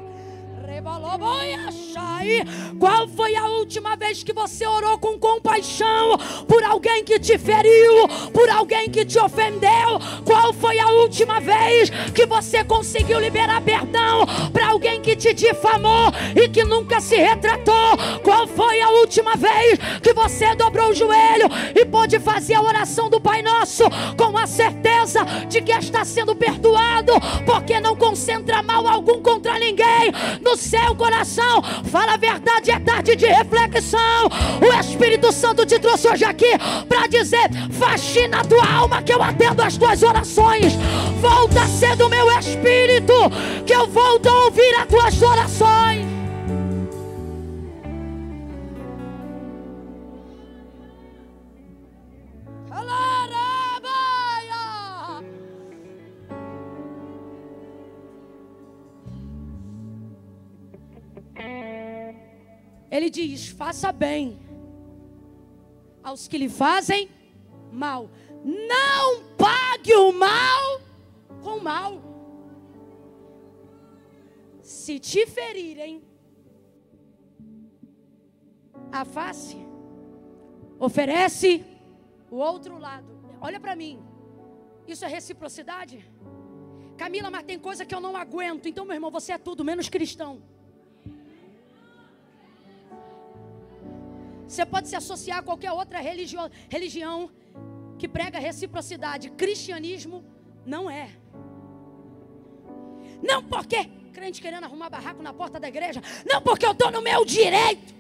rebaloboia chai. Qual foi a última vez que você orou com compaixão por alguém que te feriu, por alguém que te ofendeu? Qual foi a última vez que você conseguiu liberar perdão para alguém que te difamou e que nunca se retratou? Qual foi a última vez que você dobrou o joelho e pôde fazer a oração do Pai Nosso com a certeza de que está sendo perdoado, porque não concentra mal algum contra ninguém no seu coração? Fala a verdade, é tarde de reflexão. O Espírito Santo te trouxe hoje aqui para dizer, faxina a tua alma que eu atendo as tuas orações. Volta a ser do meu Espírito que eu volto a ouvir as tuas orações. Ele diz, faça bem aos que lhe fazem mal. Não pague o mal com mal. Se te ferirem a face, oferece o outro lado. Olha para mim. Isso é reciprocidade? Camila, mas tem coisa que eu não aguento. Então, meu irmão, você é tudo menos cristão. Você pode se associar a qualquer outra religião que prega reciprocidade. Cristianismo não é. Não porque crente querendo arrumar barraco na porta da igreja. Não porque eu estou no meu direito.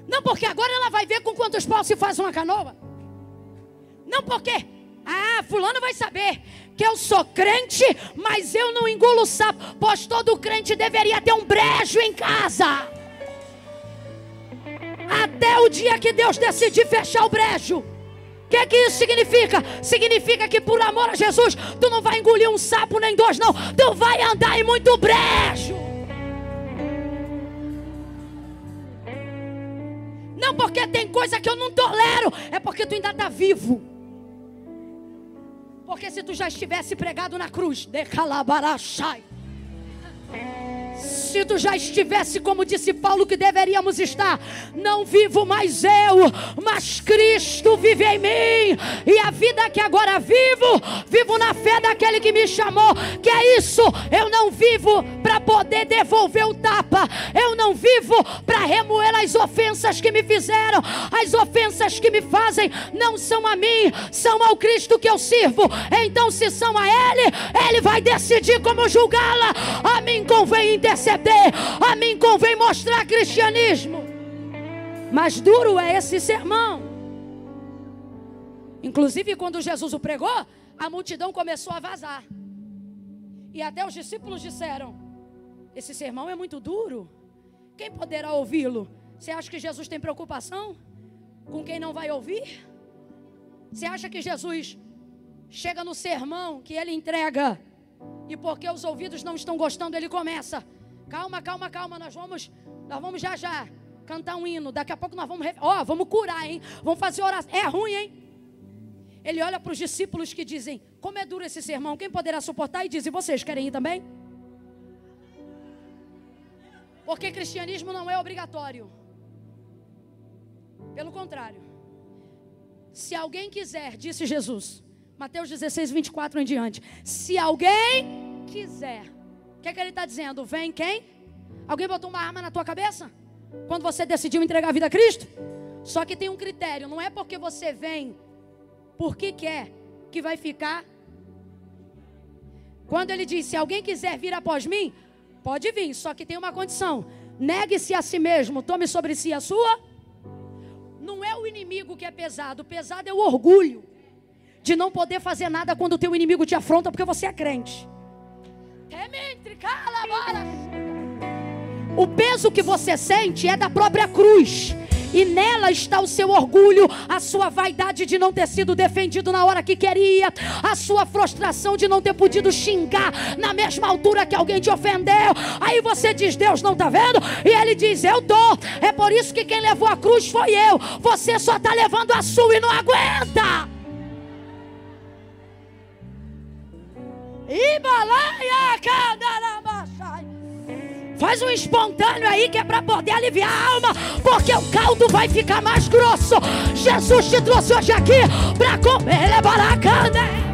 Não porque agora ela vai ver com quantos paus se faz uma canoa. Não porque... fulano vai saber que eu sou crente, mas eu não engulo sapo. Pois todo crente deveria ter um brejo em casa. Até o dia que Deus decidir fechar o brejo. O que isso significa? Significa que por amor a Jesus, tu não vai engolir um sapo nem dois não. Tu vai andar em muito brejo. Não porque tem coisa que eu não tolero, é porque tu ainda está vivo. Porque se tu já estivesse pregado na cruz, se tu já estivesse, como disse Paulo, que deveríamos estar. Não vivo mais eu, mas Cristo vive em mim. E a vida que agora vivo na fé daquele que me chamou. Que é isso, eu não vivo para poder devolver o tapa. Eu não vivo para remoer as ofensas que me fizeram. As ofensas que me fazem não são a mim, são ao Cristo que eu sirvo. Então, se são a Ele vai decidir como julgá-la. A mim convém interceder, a mim convém mostrar cristianismo. Mas duro é esse sermão. Inclusive, quando Jesus o pregou, a multidão começou a vazar. E até os discípulos disseram: esse sermão é muito duro, quem poderá ouvi-lo? Você acha que Jesus tem preocupação com quem não vai ouvir? Você acha que Jesus chega no sermão que ele entrega, e porque os ouvidos não estão gostando, ele começa: calma, nós vamos já cantar um hino, daqui a pouco nós vamos curar, hein? Vamos fazer oração. É ruim, hein? Ele olha para os discípulos que dizem: como é duro esse sermão, quem poderá suportar? E diz: e vocês querem ir também? Porque cristianismo não é obrigatório. Pelo contrário, se alguém quiser, disse Jesus, Mateus 16, 24 em diante, se alguém quiser, o que é que ele está dizendo? Vem quem? Alguém botou uma arma na tua cabeça? Quando você decidiu entregar a vida a Cristo? Só que tem um critério, não é porque você vem porque quer que vai ficar. Quando ele diz: se alguém quiser vir após mim, pode vir, só que tem uma condição: negue-se a si mesmo, tome sobre si a sua. Não é o inimigo que é pesado, o pesado é o orgulho de não poder fazer nada quando o teu inimigo te afronta porque você é crente. O peso que você sente é da própria cruz. E nela está o seu orgulho, a sua vaidade de não ter sido defendido na hora que queria, a sua frustração de não ter podido xingar na mesma altura que alguém te ofendeu. Aí você diz: Deus não está vendo? E ele diz: eu estou. É por isso que quem levou a cruz foi eu. Você só está levando a sua e não aguenta. Faz um espontâneo aí que é para poder aliviar a alma, porque o caldo vai ficar mais grosso. Jesus te trouxe hoje aqui para comer lebaracana.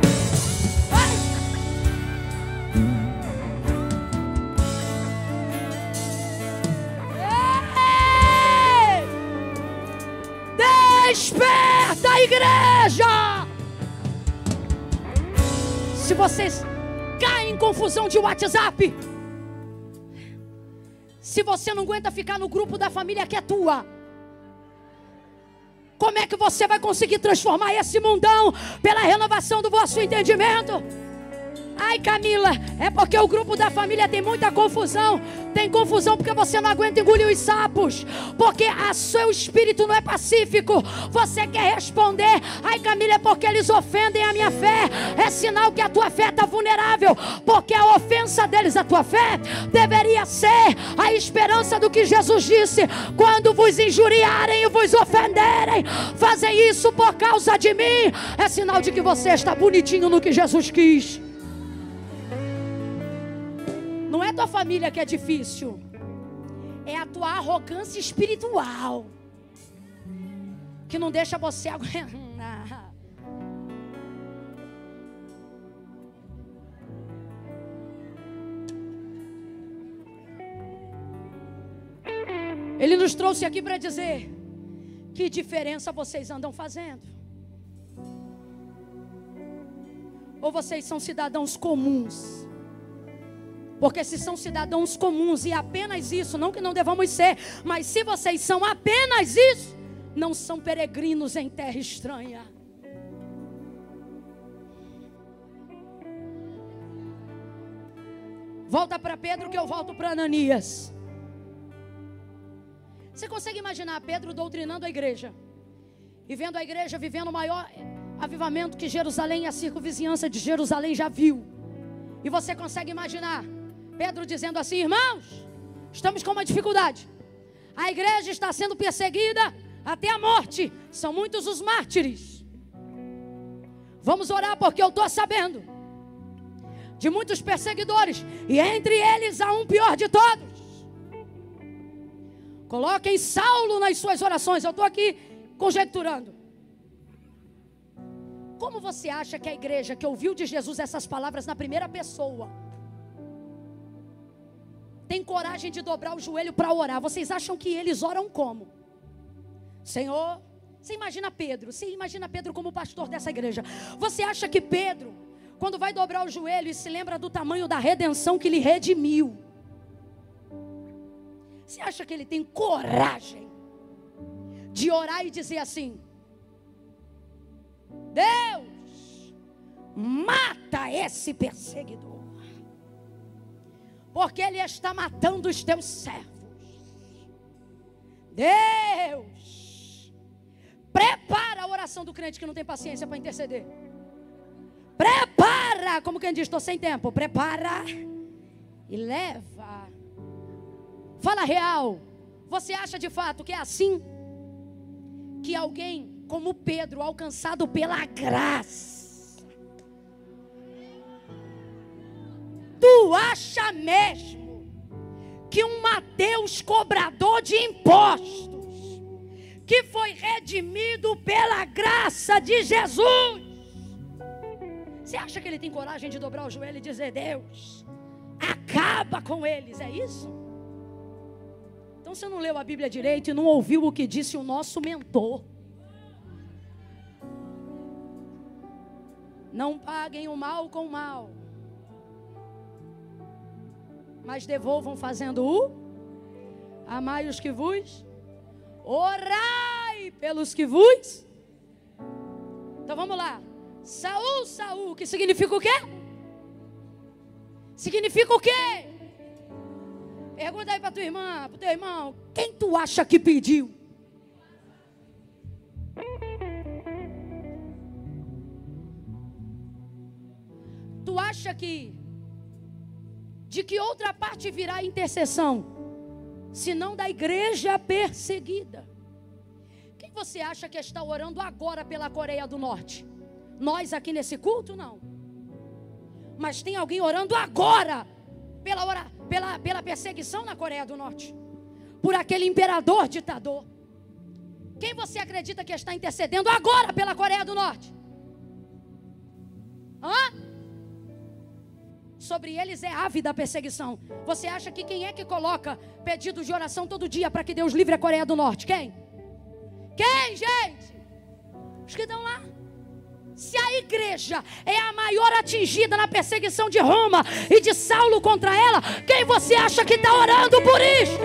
Desperta, igreja! Se vocês caem em confusão de WhatsApp, se você não aguenta ficar no grupo da família que é tua, como é que você vai conseguir transformar esse mundão pela renovação do vosso entendimento? Ai, Camila, é porque o grupo da família tem muita confusão. Tem confusão porque você não aguenta engolir os sapos, porque o seu espírito não é pacífico. Você quer responder: ai, Camila, é porque eles ofendem a minha fé. É sinal que a tua fé está vulnerável, porque a ofensa deles à tua fé deveria ser a esperança do que Jesus disse: quando vos injuriarem e vos ofenderem, fazem isso por causa de mim. É sinal de que você está bonitinho no que Jesus quis. Não é tua família que é difícil, é a tua arrogância espiritual que não deixa você aguentar. Ele nos trouxe aqui para dizer: que diferença vocês andam fazendo? Ou vocês são cidadãos comuns? Porque se são cidadãos comuns e apenas isso, não que não devamos ser, mas se vocês são apenas isso, não são peregrinos em terra estranha. Volta para Pedro que eu volto para Ananias. Você consegue imaginar Pedro doutrinando a igreja e vendo a igreja vivendo o maior avivamento que Jerusalém e a circunvizinhança de Jerusalém já viu? E você consegue imaginar Pedro dizendo assim: irmãos, estamos com uma dificuldade. A igreja está sendo perseguida até a morte. São muitos os mártires. Vamos orar porque eu estou sabendo de muitos perseguidores. E entre eles há um pior de todos. Coloquem Saulo nas suas orações. Eu estou aqui conjecturando. Como você acha que a igreja que ouviu de Jesus essas palavras na primeira pessoa tem coragem de dobrar o joelho para orar? Vocês acham que eles oram como? Senhor, você imagina Pedro como pastor dessa igreja. Você acha que Pedro, quando vai dobrar o joelho e se lembra do tamanho da redenção que lhe redimiu, você acha que ele tem coragem de orar e dizer assim: Deus, mata esse perseguidor, porque ele está matando os teus servos. Deus, prepara a oração do crente que não tem paciência para interceder. Prepara, como quem diz, estou sem tempo. Prepara e leva. Fala real. Você acha de fato que é assim que alguém como Pedro, alcançado pela graça, tu acha mesmo que um Mateus cobrador de impostos, que foi redimido pela graça de Jesus, você acha que ele tem coragem de dobrar o joelho e dizer: Deus, acaba com eles? É isso? Então você não leu a Bíblia direito e não ouviu o que disse o nosso mentor. Não paguem o mal com o mal, mas devolvam fazendo o amai os que vos, orai pelos que vos. Então vamos lá. Saul, que significa o quê? Significa o quê? Pergunta aí para tua irmã, para o teu irmão: quem tu acha que pediu? Tu acha que de que outra parte virá a intercessão, senão da igreja perseguida? Quem você acha que está orando agora pela Coreia do Norte? Nós aqui nesse culto, não. Mas tem alguém orando agora pela perseguição na Coreia do Norte, por aquele imperador ditador. Quem você acredita que está intercedendo agora pela Coreia do Norte? Sobre eles é ávida a perseguição. Você acha que quem é que coloca pedidos de oração todo dia para que Deus livre a Coreia do Norte? Quem? Quem, gente? Os que estão lá. Se a igreja é a maior atingida na perseguição de Roma e de Saulo contra ela, quem você acha que está orando por isso?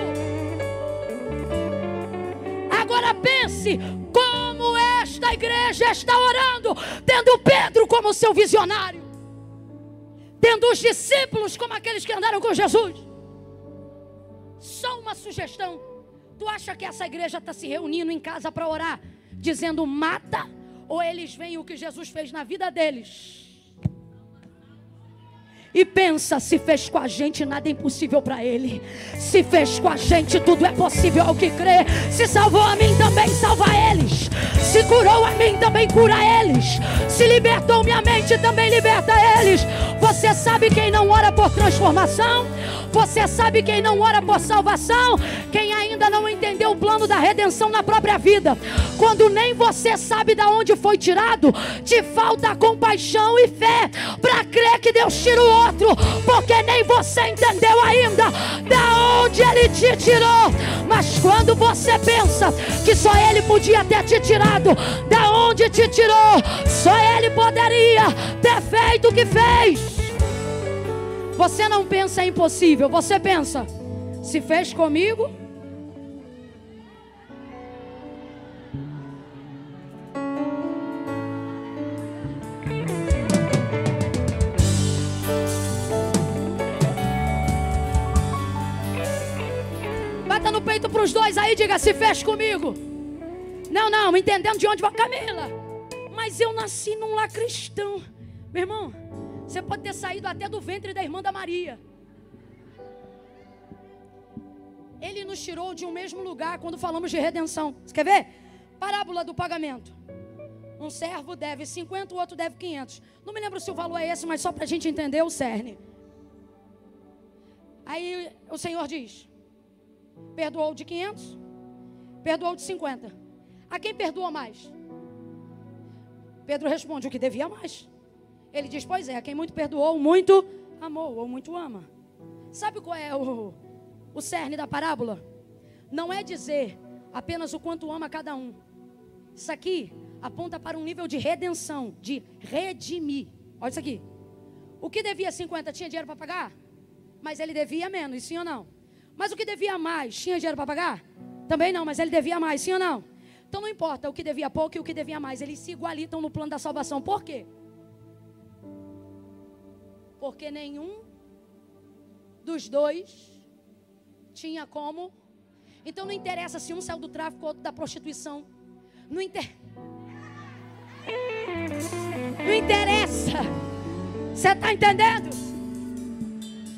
Agora pense como esta igreja está orando, tendo Pedro como seu visionário, tendo os discípulos como aqueles que andaram com Jesus. Só uma sugestão: tu acha que essa igreja está se reunindo em casa para orar, dizendo mata? Ou eles veem o que Jesus fez na vida deles e pensa: se fez com a gente, nada é impossível para ele. Se fez com a gente, tudo é possível ao que crê. Se salvou a mim, também salva eles. Se curou a mim, também cura eles. Se libertou minha mente, também liberta eles. Você sabe quem não ora por transformação? Você sabe quem não ora por salvação? Quem ainda não entendeu o plano da redenção na própria vida. Quando nem você sabe de onde foi tirado, te falta compaixão e fé para crer que Deus tira o outro, porque nem você entendeu ainda da onde Ele te tirou. Mas quando você pensa que só Ele podia ter te tirado da onde te tirou, só Ele poderia ter feito o que fez. Você não pensa impossível, você pensa: se fez comigo, bata no peito para os dois aí, diga: se fez comigo. Não, entendendo de onde vai. Camila, mas eu nasci num lar cristão. Meu irmão, você pode ter saído até do ventre da irmã da Maria. Ele nos tirou de um mesmo lugar quando falamos de redenção. Você quer ver? Parábola do pagamento. Um servo deve 50, o outro deve 500. Não me lembro se o valor é esse, mas só para a gente entender o cerne. Aí o Senhor diz: Perdoou de 500? Perdoou de 50. A quem perdoa mais? Pedro responde: o que devia mais. Ele diz: pois é, a quem muito perdoou, muito amou ou muito ama. Sabe qual é o cerne da parábola? Não é dizer apenas o quanto ama cada um. Isso aqui aponta para um nível de redenção, de redimir. Olha isso aqui. O que devia 50 tinha dinheiro para pagar? Mas ele devia menos, sim ou não? Mas o que devia mais tinha dinheiro para pagar? Também não, mas ele devia mais, sim ou não? Então não importa o que devia pouco e o que devia mais, eles se igualitam no plano da salvação. Por quê? Porque nenhum dos dois tinha como. Então não interessa se um saiu do tráfico ou outro da prostituição. Não interessa. Você está entendendo?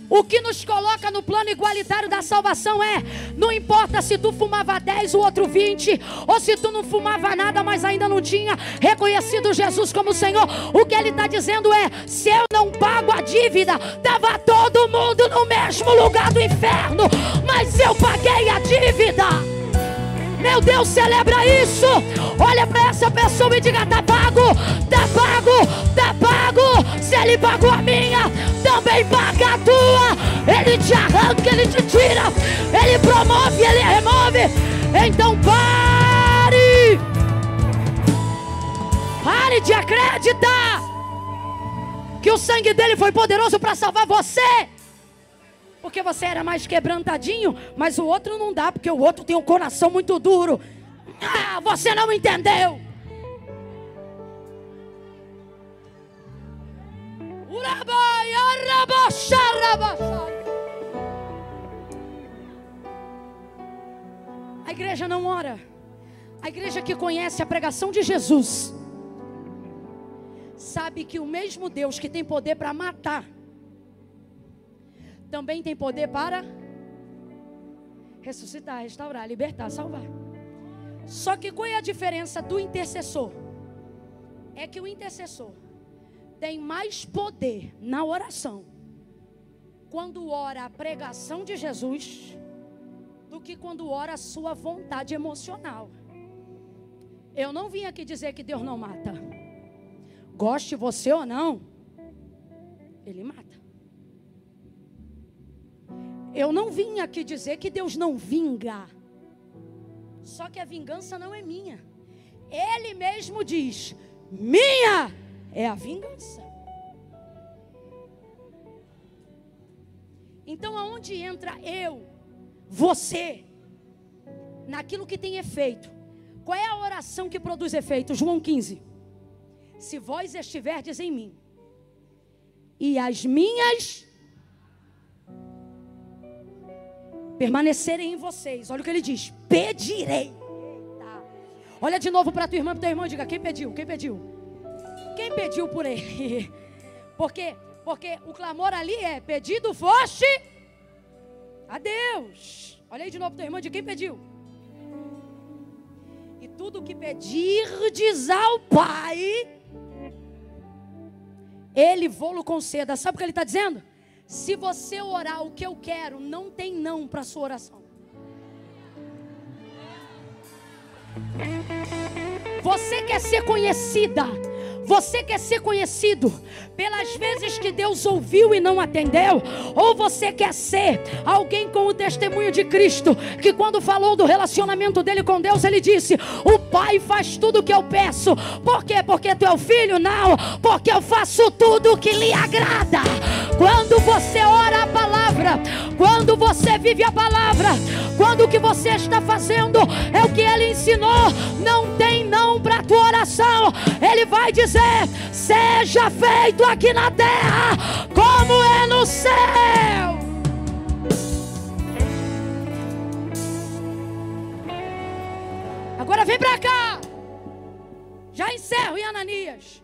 O que nos coloca no plano igualitário da salvação é: não importa se tu fumava 10, o outro 20, ou se tu não fumava nada, mas ainda não tinha reconhecido Jesus como Senhor. O que ele está dizendo é: se eu não pago a dívida, estava todo mundo no mesmo lugar do inferno, mas eu paguei a dívida. Meu Deus, celebra isso. Olha para essa pessoa e diga: tá pago, tá pago, tá pago. Se ele pagou a minha, também paga a tua. Ele te arranca, ele te tira, ele promove, ele remove. Então pare de acreditar que o sangue dele foi poderoso para salvar você. Porque você era mais quebrantadinho, mas o outro não dá, porque o outro tem um coração muito duro. Ah, você não entendeu. A igreja não ora. A igreja que conhece a pregação de Jesus sabe que o mesmo Deus que tem poder para matar também tem poder para ressuscitar, restaurar, libertar, salvar. Só que qual é a diferença do intercessor? É que o intercessor tem mais poder na oração quando ora a pregação de Jesus do que quando ora a sua vontade emocional. Eu não vim aqui dizer que Deus não mata. Goste você ou não, Ele mata. Eu não vim aqui dizer que Deus não vinga. Só que a vingança não é minha. Ele mesmo diz: minha é a vingança. Então aonde entra eu, você, naquilo que tem efeito? Qual é a oração que produz efeito? João 15. Se vós estiverdes em mim e as minhas permanecerem em vocês, olha o que ele diz: pedirei. Eita. Olha de novo para tua irmã, para teu irmão, e diga: quem pediu? Quem pediu? Quem pediu por ele? Porque o clamor ali é: pedido foste a Deus. Olha aí de novo para teu irmão, de quem pediu? E tudo que pedirdes ao Pai, Ele vô-lo conceda. Sabe o que ele está dizendo? Se você orar o que eu quero, não tem não para a sua oração. Você quer ser conhecida, você quer ser conhecido pelas vezes que Deus ouviu e não atendeu? Ou você quer ser alguém com o testemunho de Cristo, que quando falou do relacionamento dele com Deus, ele disse: o Pai faz tudo o que eu peço. Por quê? Porque tu é o filho? Não, porque eu faço tudo o que lhe agrada. Quando você ora a palavra, quando você vive a palavra, quando o que você está fazendo é o que ele ensinou, não tem não para a tua oração. Ele vai dizer: seja feito aqui na terra como é no céu. Agora vem para cá. Já encerro em Ananias.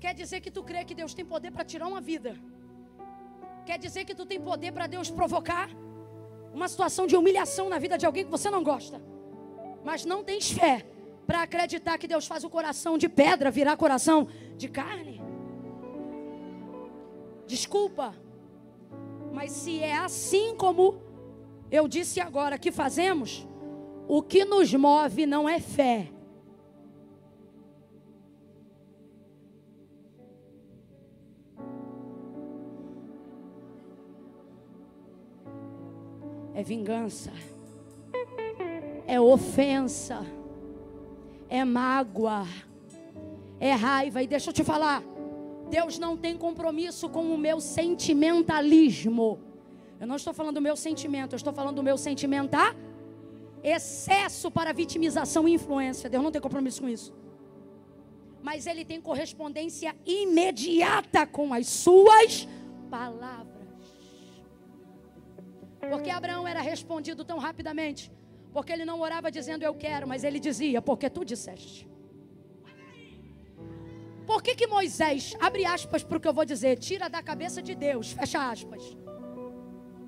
Quer dizer que tu crê que Deus tem poder para tirar uma vida? Quer dizer que tu tem poder para Deus provocar uma situação de humilhação na vida de alguém que você não gosta, mas não tens fé para acreditar que Deus faz o coração de pedra virar coração de carne? Desculpa, Mas se é assim como eu disse agora que fazemos, o que nos move não é fé. É vingança, é ofensa, é mágoa, é raiva. E deixa eu te falar, Deus não tem compromisso com o meu sentimentalismo. Eu não estou falando do meu sentimento, eu estou falando do meu sentimental. Excesso para vitimização e influência. Deus não tem compromisso com isso. Mas Ele tem correspondência imediata com as suas palavras. Porque Abraão era respondido tão rapidamente? Porque ele não orava dizendo eu quero, mas ele dizia, porque tu disseste. Por que Moisés, abre aspas para o que eu vou dizer, tira da cabeça de Deus, fecha aspas,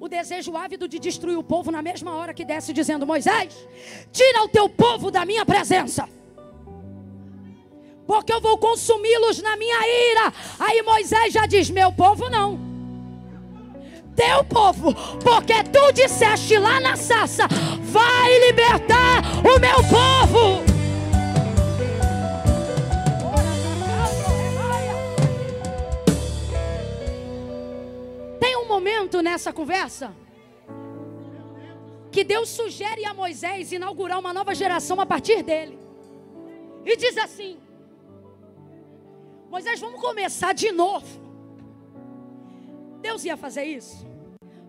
o desejo ávido de destruir o povo na mesma hora que desce dizendo, Moisés, tira o teu povo da minha presença, porque eu vou consumi-los na minha ira. Aí Moisés já diz, meu povo não, teu povo, porque tu disseste lá na sarça, vai libertar o meu povo. Tem um momento nessa conversa que Deus sugere a Moisés inaugurar uma nova geração a partir dele. E diz assim, Moisés, vamos começar de novo. Deus ia fazer isso?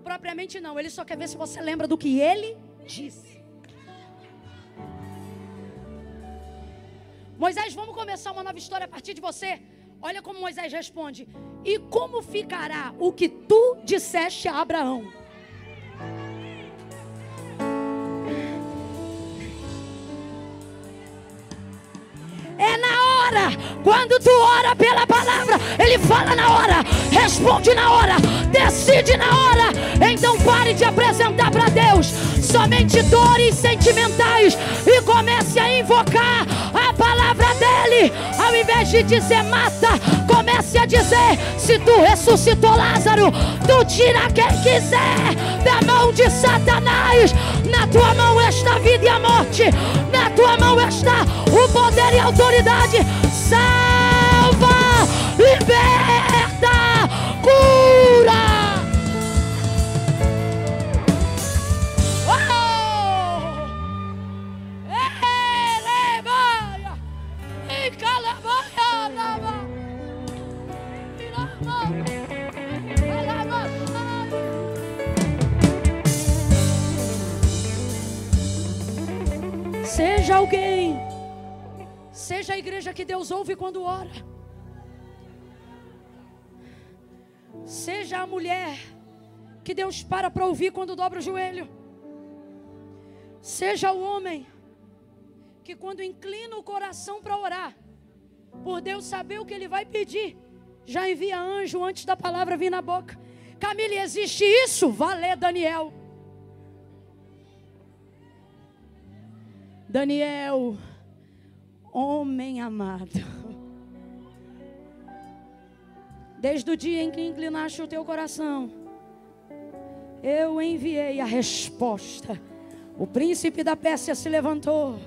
Propriamente não, Ele só quer ver se você lembra do que Ele disse. Moisés, vamos começar uma nova história a partir de você. Olha como Moisés responde, e como ficará o que tu disseste a Abraão? É na hora, quando tu ora pela palavra, Ele fala na hora, responde na hora, decide na hora. Então pare de apresentar para Deus somente dores sentimentais e comece a invocar a palavra dEle. Ao invés de dizer mata, comece a dizer, se tu ressuscitou Lázaro, tu tira quem quiser da mão de Satanás. Na tua mão está a vida e a morte, na tua mão está o poder e a autoridade. Salva, liberta, cura. Seja alguém, seja a igreja que Deus ouve quando ora, seja a mulher que Deus para ouvir quando dobra o joelho, seja o homem que quando inclina o coração para orar, por Deus saber o que ele vai pedir, já envia anjo antes da palavra vir na boca. Camille, existe isso? Valeu, Daniel. Daniel, homem amado, desde o dia em que inclinaste o teu coração, eu enviei a resposta. O príncipe da Pérsia se levantou,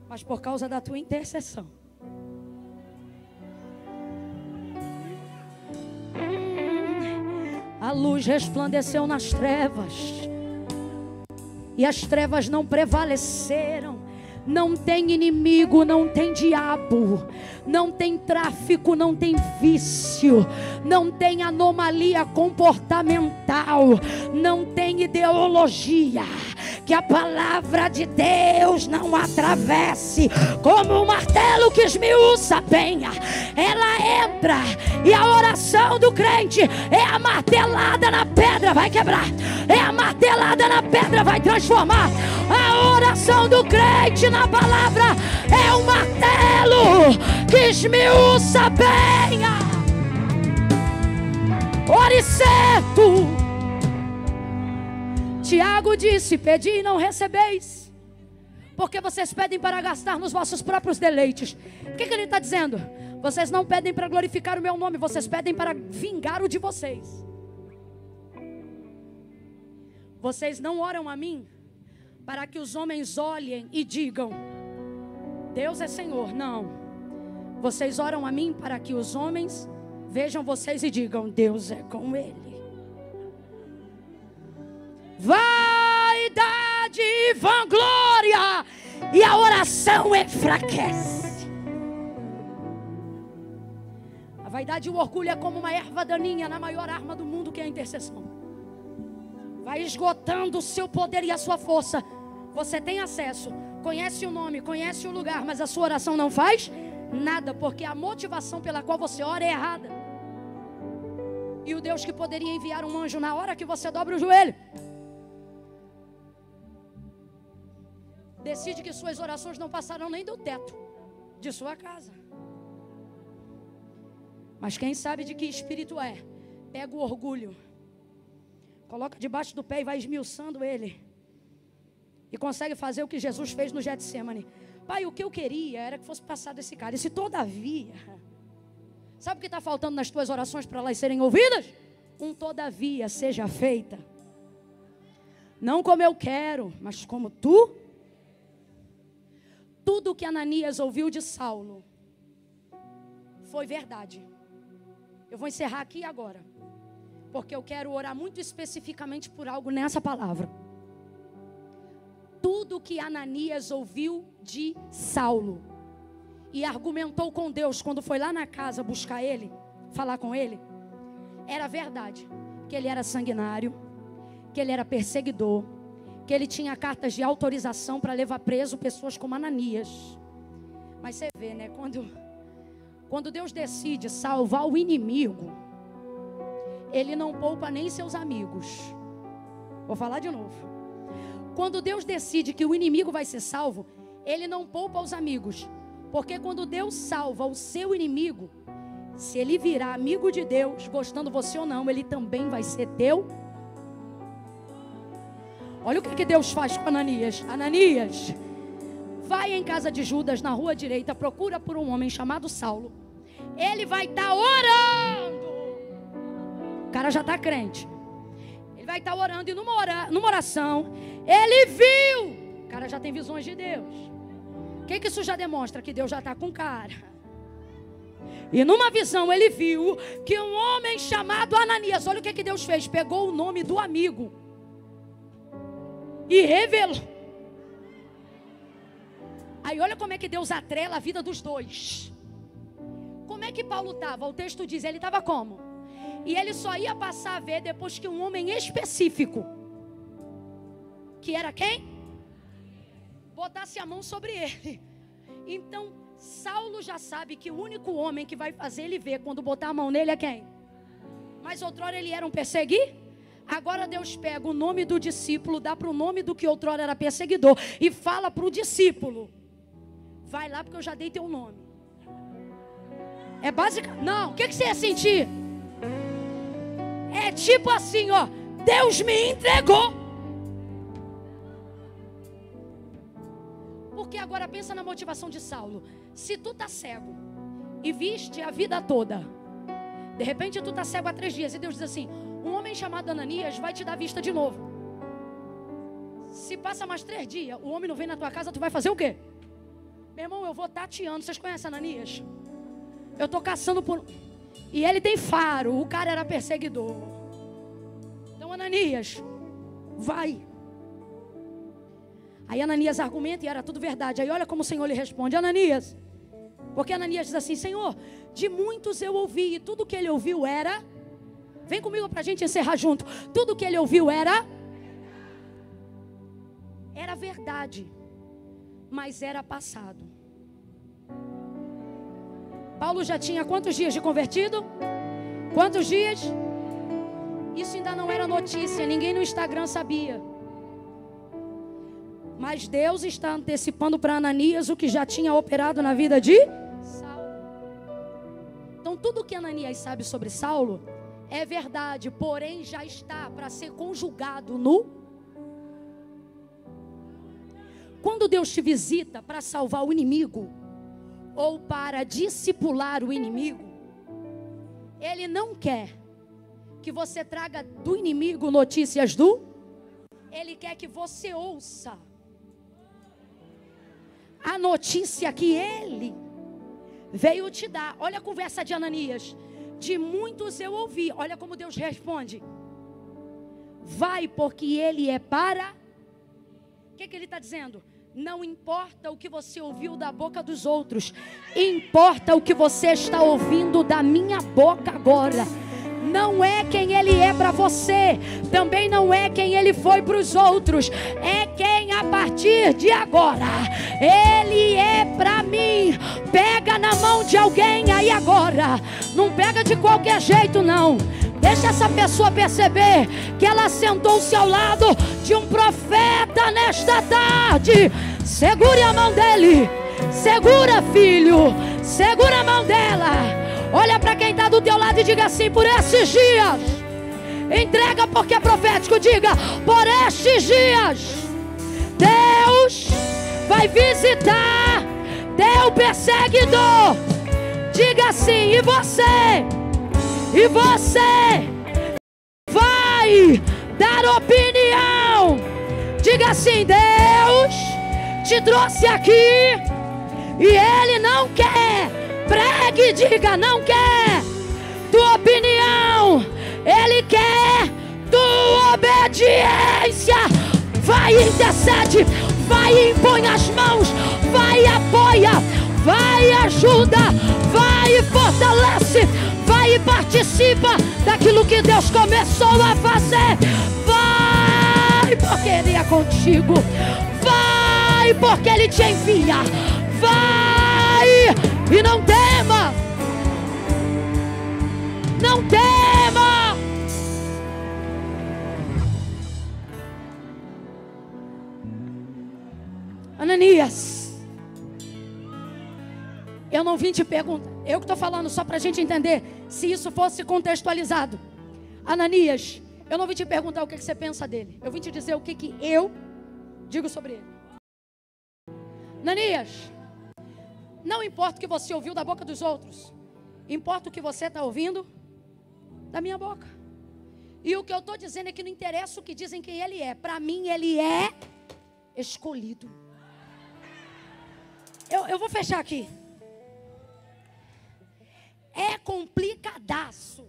mas por causa da tua intercessão, a luz resplandeceu nas trevas, e as trevas não prevaleceram. Não tem inimigo, não tem diabo, não tem tráfico, não tem vício, não tem anomalia comportamental, não tem ideologia que a palavra de Deus não atravesse. Como um martelo que esmiuça a penha, ela entra, e a oração do crente é a martelada na pedra, vai quebrar, é a martelada na pedra, vai transformar. A oração do crente na palavra é um martelo que esmiuça a penha. Ore certo. Tiago disse, pedi e não recebeis, porque vocês pedem para gastar nos vossos próprios deleites. O que ele está dizendo? Vocês não pedem para glorificar o meu nome, vocês pedem para vingar o de vocês. Vocês não oram a mim para que os homens olhem e digam: Deus é Senhor. Não. Vocês oram a mim para que os homens vejam vocês e digam: Deus é com ele. Vaidade e vanglória, e a oração enfraquece. A vaidade e o orgulho é como uma erva daninha na maior arma do mundo, que é a intercessão. Vai esgotando o seu poder e a sua força. Você tem acesso, conhece o nome, conhece o lugar, mas a sua oração não faz nada, porque a motivação pela qual você ora é errada. E o Deus que poderia enviar um anjo na hora que você dobra o joelho, decide que suas orações não passarão nem do teto de sua casa. Mas quem sabe de que espírito é, pega o orgulho, coloca debaixo do pé e vai esmiuçando ele. E consegue fazer o que Jesus fez no Getsemane. Pai, o que eu queria era que fosse passado esse cara. E se todavia, sabe o que está faltando nas tuas orações para elas serem ouvidas? Um todavia seja feita. Não como eu quero, mas como tu. Tudo o que Ananias ouviu de Saulo foi verdade. Eu vou encerrar aqui agora, porque eu quero orar muito especificamente por algo nessa palavra. Tudo que Ananias ouviu de Saulo e argumentou com Deus quando foi lá na casa buscar ele, falar com ele, era verdade. Que ele era sanguinário, que ele era perseguidor, que ele tinha cartas de autorização para levar preso pessoas como Ananias. Mas você vê, né, quando Deus decide salvar o inimigo, ele não poupa nem seus amigos. Vou falar de novo. Quando Deus decide que o inimigo vai ser salvo, ele não poupa os amigos. Porque quando Deus salva o seu inimigo, se ele virar amigo de Deus, gostando você ou não, ele também vai ser teu. Olha o que Deus faz com Ananias. Ananias, vai em casa de Judas, na rua direita, procura por um homem chamado Saulo. Ele vai estar orando. O cara já está crente. Ele vai estar orando e numa oração, ele viu. O cara já tem visões de Deus. O que isso já demonstra? Que Deus já está com o cara. E numa visão ele viu que um homem chamado Ananias, olha o que Deus fez, pegou o nome do amigo e revelou. Aí olha como é que Deus atrela a vida dos dois. Como é que Paulo estava? O texto diz, ele estava como? E ele só ia passar a ver depois que um homem específico, que era quem? Botasse a mão sobre ele. Então, Saulo já sabe que o único homem que vai fazer ele ver quando botar a mão nele é quem? Mas outrora ele era um perseguidor. Agora Deus pega o nome do discípulo, dá para o nome do que outrora era perseguidor e fala para o discípulo: vai lá porque eu já dei teu nome. É básico? Não, o que você ia sentir? É tipo assim, ó, Deus me entregou. Porque agora pensa na motivação de Saulo. Se tu tá cego e viste a vida toda, de repente tu tá cego há 3 dias e Deus diz assim: um homem chamado Ananias vai te dar vista de novo. Se passa mais 3 dias, o homem não vem na tua casa, tu vai fazer o quê? Meu irmão, eu vou tateando. Vocês conhecem Ananias? Eu tô caçando por... E ele tem faro, o cara era perseguidor. Então Ananias, vai. Aí Ananias argumenta e era tudo verdade. Aí olha como o Senhor lhe responde: Ananias. Porque Ananias diz assim: Senhor, de muitos eu ouvi, e tudo que ele ouviu era... Vem comigo para a gente encerrar junto. Tudo que ele ouviu era verdade, mas era passado. Paulo já tinha quantos dias de convertido? Quantos dias? Isso ainda não era notícia, ninguém no Instagram sabia. Mas Deus está antecipando para Ananias o que já tinha operado na vida de Saulo. Então tudo que Ananias sabe sobre Saulo é verdade, porém já está para ser conjugado no... Quando Deus te visita para salvar o inimigo, ou para discipular o inimigo, Ele não quer que você traga do inimigo notícias do... Ele quer que você ouça a notícia que Ele veio te dar. Olha a conversa de Ananias. De muitos eu ouvi. Olha como Deus responde. Vai, porque Ele é para... O que Ele está dizendo? Não importa o que você ouviu da boca dos outros, importa o que você está ouvindo da minha boca agora. Não é quem Ele é para você, também não é quem Ele foi para os outros, é quem a partir de agora Ele é para mim. Pega na mão de alguém aí agora, não pega de qualquer jeito não. Deixa essa pessoa perceber que ela sentou-se ao lado de um profeta nesta tarde. Segure a mão dele. Segura, filho. Segura a mão dela. Olha para quem está do teu lado e diga assim: por esses dias. Entrega porque é profético. Diga: por estes dias Deus vai visitar teu perseguidor. Diga assim: e você? E você vai dar opinião. Diga assim: Deus te trouxe aqui e Ele não quer. Pregue, diga: não quer tua opinião, Ele quer tua obediência. Vai, intercede, vai, impõe as mãos, vai, apoia, vai, ajuda, vai, fortalece, vai e participa daquilo que Deus começou a fazer. Vai, porque Ele é contigo. Vai, porque Ele te envia. Vai e não tema. Não tema. Ananias, eu não vim te perguntar. Eu que estou falando só para a gente entender. Se isso fosse contextualizado. Ananias, eu não vim te perguntar o que você pensa dele. Eu vim te dizer o que eu digo sobre ele. Ananias, não importa o que você ouviu da boca dos outros. Importa o que você está ouvindo da minha boca. E o que eu estou dizendo é que não interessa o que dizem quem ele é. Para mim, ele é escolhido. Eu vou fechar aqui. É complicadaço.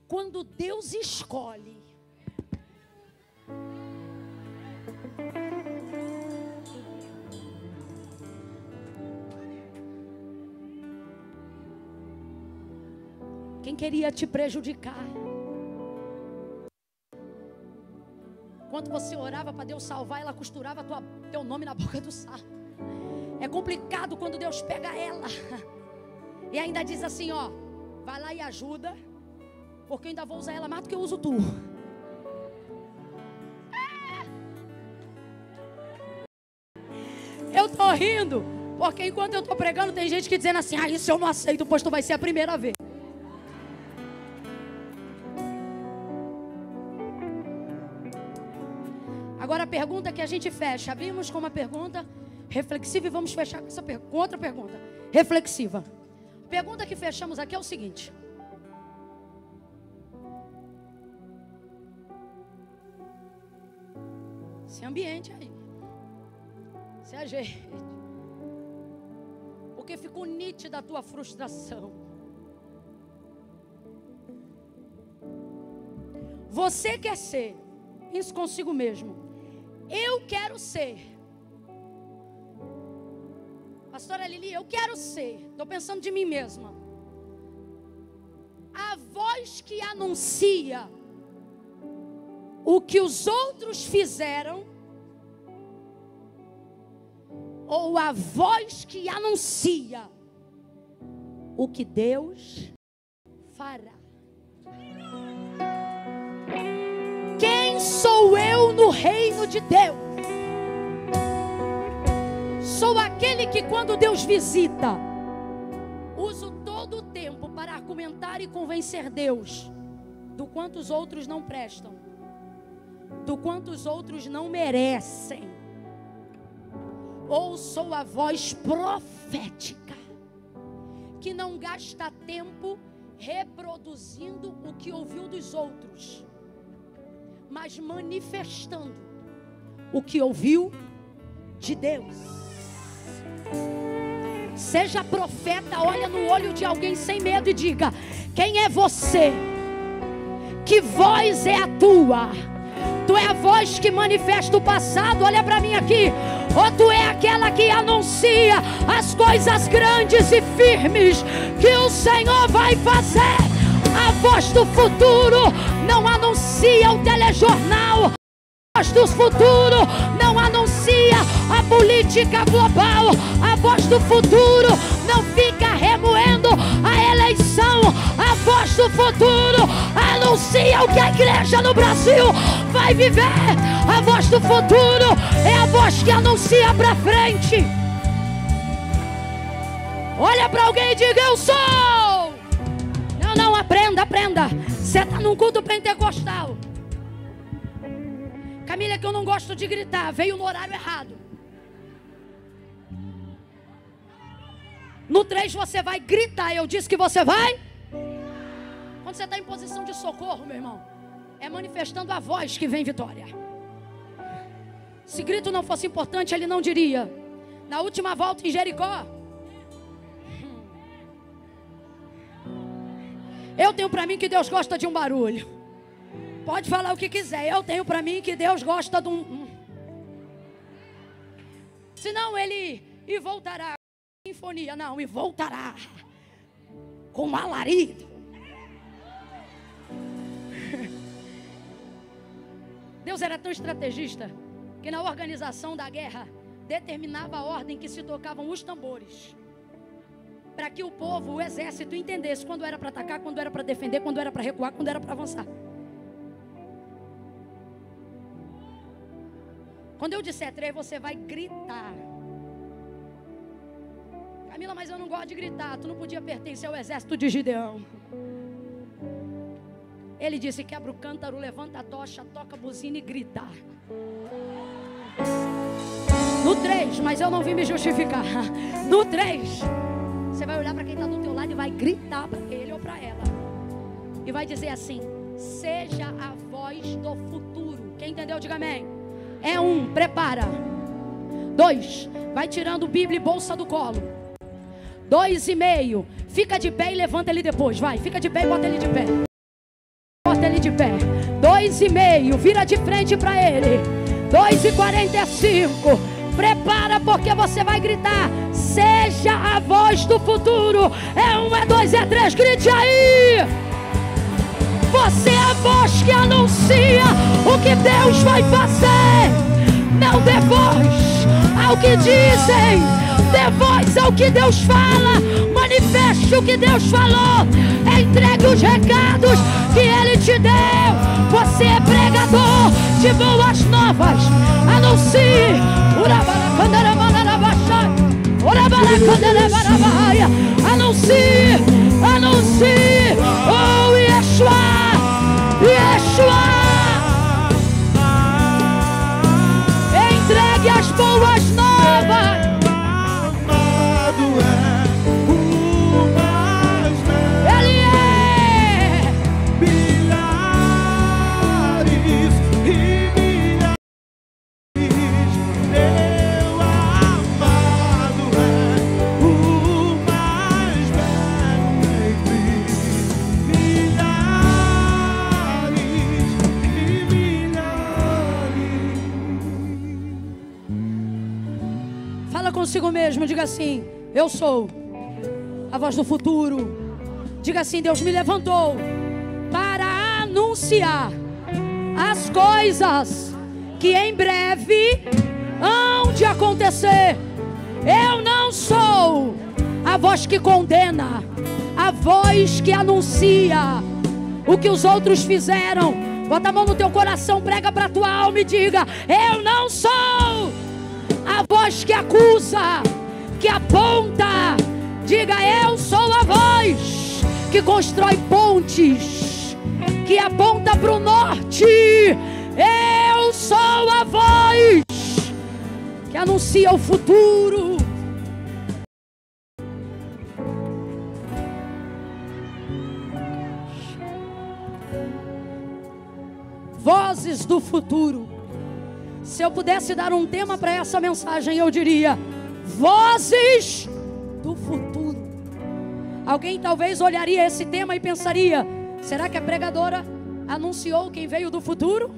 Quando Deus escolhe. Quem queria te prejudicar. Enquanto você orava para Deus salvar, ela costurava teu nome na boca do sapo. É complicado quando Deus pega ela e ainda diz assim, ó, vai lá e ajuda, porque eu ainda vou usar ela mais do que eu uso tu. Eu tô rindo, porque enquanto eu tô pregando tem gente que dizendo assim, isso eu não aceito, pois tu vai ser a primeira vez. Agora a pergunta que a gente fecha, abrimos com uma pergunta reflexiva e vamos fechar com outra pergunta reflexiva. A pergunta que fechamos aqui é o seguinte: esse ambiente aí, se ajeite, porque ficou nítida a tua frustração. Você quer ser isso consigo mesmo. Eu quero ser. Pastora Lili, eu quero ser. Estou pensando de mim mesma. A voz que anuncia o que os outros fizeram, ou a voz que anuncia o que Deus fará. Quem sou eu no reino de Deus? Sou aquele que quando Deus visita, uso todo o tempo para argumentar e convencer Deus do quanto os outros não prestam, do quanto os outros não merecem. Ou sou a voz profética que não gasta tempo reproduzindo o que ouviu dos outros, mas manifestando o que ouviu de Deus. Seja profeta, olha no olho de alguém sem medo e diga: quem é você? Que voz é a tua? Tu é a voz que manifesta o passado, olha para mim aqui. Ou tu é aquela que anuncia as coisas grandes e firmes que o Senhor vai fazer? A voz do futuro não anuncia o telejornal. A voz do futuro não anuncia a política global. A voz do futuro não fica remoendo a eleição. A voz do futuro anuncia o que a igreja no Brasil vai viver. A voz do futuro é a voz que anuncia para frente. Olha para alguém e diga: eu sou. Não, aprenda. Você está num culto pentecostal. Camila, que eu não gosto de gritar, veio no horário errado. No 3 você vai gritar. Eu disse que você vai. Quando você está em posição de socorro, meu irmão, é manifestando a voz que vem vitória. Se grito não fosse importante, ele não diria. Na última volta em Jericó, eu tenho para mim que Deus gosta de um barulho. Pode falar o que quiser. Eu tenho para mim que Deus gosta de um. Senão ele e voltará com sinfonia. Não, e voltará com um alarido. Deus era tão estrategista que na organização da guerra determinava a ordem que se tocavam os tambores, para que o povo, o exército, entendesse quando era para atacar, quando era para defender, quando era para recuar, quando era para avançar. Quando eu disser 3, você vai gritar. Camila, mas eu não gosto de gritar. Tu não podia pertencer ao exército de Gideão. Ele disse: quebra o cântaro, levanta a tocha, toca a buzina e grita. No 3, mas eu não vim me justificar. No 3, você vai olhar para quem está do teu lado e vai gritar para ele ou para ela. E vai dizer assim: seja a voz do futuro. Quem entendeu, diga amém. É 1, prepara. 2, vai tirando Bíblia e bolsa do colo. 2,5, fica de pé e levanta ele depois. Vai, fica de pé e bota ele de pé. Bota ele de pé. 2,5, vira de frente para ele. 2,45, prepara porque você vai gritar: seja a voz do futuro. É 1, é 2, é 3, grite aí. Você é a voz que anuncia o que Deus vai fazer. Não dê voz ao que dizem, dê voz ao que Deus fala. Manifeste o que Deus falou. Entregue os recados que Ele te deu. Você é pregador de boas novas. Anuncie. Anuncie, anuncie. Oh, Yeshua. Yeshua, entregue as boas novas. Ele é milhares e milhares. Meu amado é o mais belo entre milhares e milhares. Fala consigo mesmo, diga assim: eu sou a voz do futuro. Diga assim: Deus me levantou para anunciar as coisas que em breve hão de acontecer. Eu não sou a voz que condena, a voz que anuncia o que os outros fizeram. Bota a mão no teu coração, prega para a tua alma e diga: eu não sou a voz que acusa, que aponta. Diga: eu sou a voz que constrói pontes, que aponta para o norte. Eu sou a voz que anuncia o futuro. Vozes do futuro. Se eu pudesse dar um tema para essa mensagem, eu diria: vozes do futuro. Alguém talvez olharia esse tema e pensaria: será que a pregadora anunciou quem veio do futuro?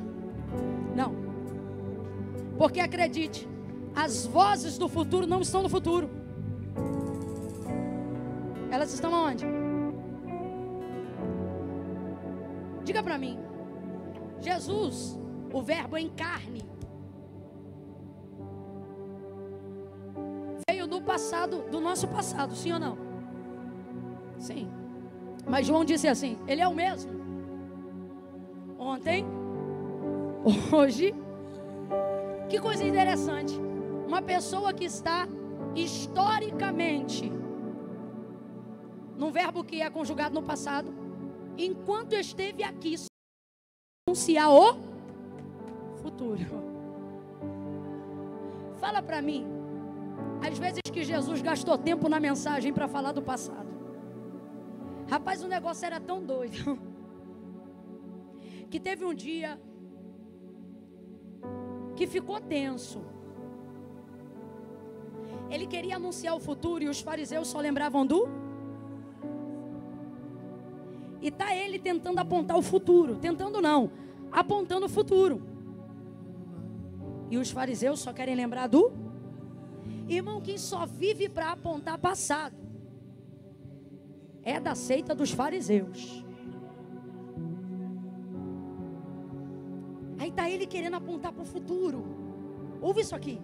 Não. Porque acredite, as vozes do futuro não estão no futuro. Elas estão aonde? Diga para mim. Jesus, o verbo em carne, veio do passado, do nosso passado, sim ou não? Sim. Mas João disse assim: ele é o mesmo ontem, hoje. Que coisa interessante. Uma pessoa que está historicamente num verbo que é conjugado no passado, enquanto esteve aqui, anunciar o futuro. Fala para mim, às vezes que Jesus gastou tempo na mensagem para falar do passado. Rapaz, o negócio era tão doido que teve um dia que ficou tenso. Ele queria anunciar o futuro e os fariseus só lembravam do... E está ele tentando apontar o futuro. Tentando não, apontando o futuro. E os fariseus só querem lembrar do... Irmão, quem só vive para apontar passado é da seita dos fariseus. Aí está ele querendo apontar para o futuro. Ouve isso aqui.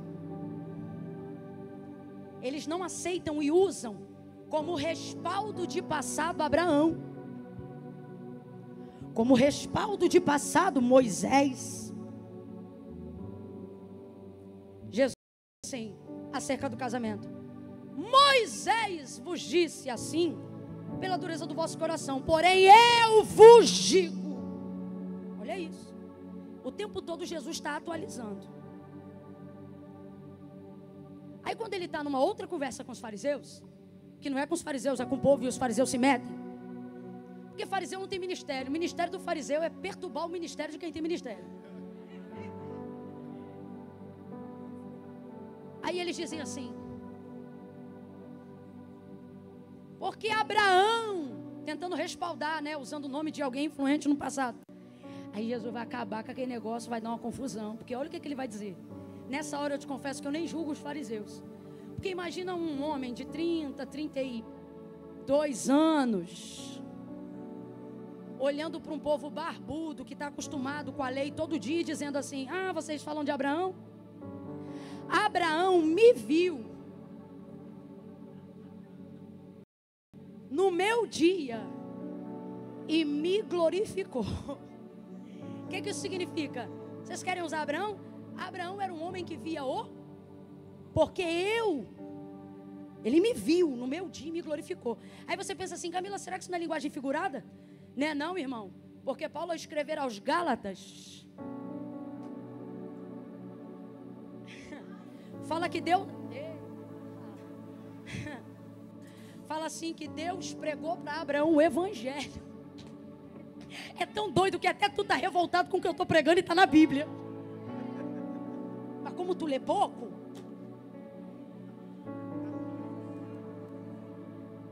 Eles não aceitam e usam como respaldo de passado Abraão, como respaldo de passado Moisés. Jesus disse assim acerca do casamento: Moisés vos disse assim pela dureza do vosso coração, porém eu vos digo. Olha isso. O tempo todo Jesus está atualizando. Aí quando ele está numa outra conversa com os fariseus, que não é com os fariseus, é com o povo, e os fariseus se metem. Porque fariseu não tem ministério. O ministério do fariseu é perturbar o ministério de quem tem ministério. Aí eles dizem assim: porque Abraão, tentando respaldar, né, usando o nome de alguém influente no passado. Aí Jesus vai acabar com aquele negócio, vai dar uma confusão. Porque olha o que ele vai dizer. Nessa hora eu te confesso que eu nem julgo os fariseus. Porque imagina um homem de 30, 32 anos, olhando para um povo barbudo, que está acostumado com a lei todo dia, dizendo assim: ah, vocês falam de Abraão? Abraão me viu no meu dia e me glorificou. O que isso significa? Vocês querem usar Abraão? Abraão era um homem que via porque ele me viu no meu dia e me glorificou. Aí você pensa assim: Camila, será que isso não é linguagem figurada? Né, não, irmão? Porque Paulo, ao escrever aos Gálatas, fala que Deus... Fala assim que Deus pregou para Abraão o evangelho. É tão doido que até tu tá revoltado com o que eu estou pregando e está na Bíblia. Mas como tu lê pouco,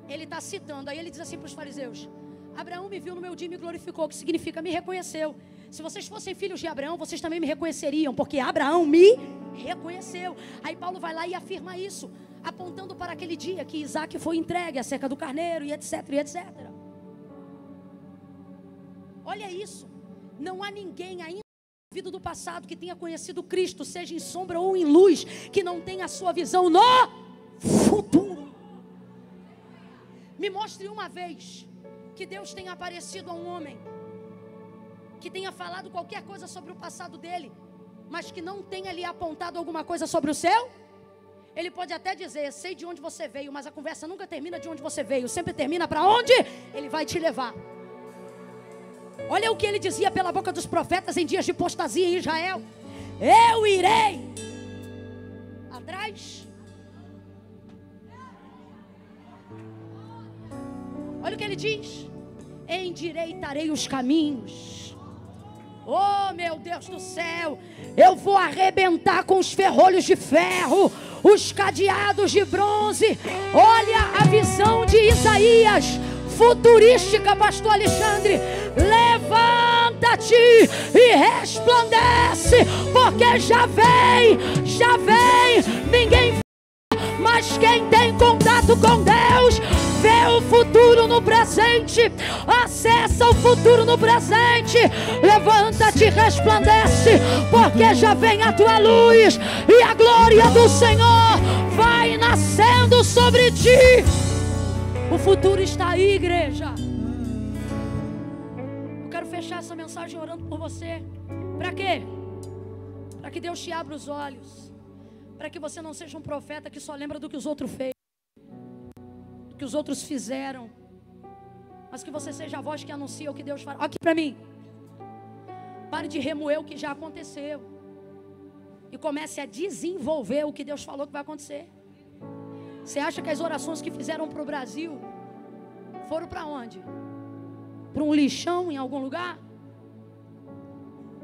ele está citando. Aí ele diz assim para os fariseus: Abraão me viu no meu dia e me glorificou, que significa me reconheceu. Se vocês fossem filhos de Abraão, vocês também me reconheceriam, porque Abraão me reconheceu. Aí Paulo vai lá e afirma isso, apontando para aquele dia que Isaac foi entregue acerca do carneiro e etc, e etc. Olha isso. Não há ninguém ainda na vida do passado que tenha conhecido Cristo, seja em sombra ou em luz, que não tenha a sua visão no futuro. Me mostre uma vez que Deus tenha aparecido a um homem que tenha falado qualquer coisa sobre o passado dele, mas que não tenha lhe apontado alguma coisa sobre o seu. Ele pode até dizer: sei de onde você veio, mas a conversa nunca termina de onde você veio, sempre termina para onde ele vai te levar. Olha o que ele dizia pela boca dos profetas em dias de apostasia em Israel: eu irei atrás. Olha o que ele diz: endireitarei os caminhos. Oh Oh, meu Deus do céu, eu vou arrebentar com os ferrolhos de ferro, os cadeados de bronze. Olha a visão de Isaías, futurística, pastor Alexandre. Levanta-te e resplandece, porque já vem, ninguém vê, mas quem tem contato com Deus vê o futuro no presente, acessa o futuro no presente. Levanta-te e resplandece, porque já vem a tua luz e a glória do Senhor vai nascendo sobre ti. O futuro está aí, igreja. Eu quero fechar essa mensagem orando por você. Para quê? Para que Deus te abra os olhos, para que você não seja um profeta que só lembra do que os outros fez, do que os outros fizeram, mas que você seja a voz que anuncia o que Deus fará. Aqui para mim. Pare de remoer o que já aconteceu e comece a desenvolver o que Deus falou que vai acontecer. Você acha que as orações que fizeram para o Brasil foram para onde? Para um lixão em algum lugar?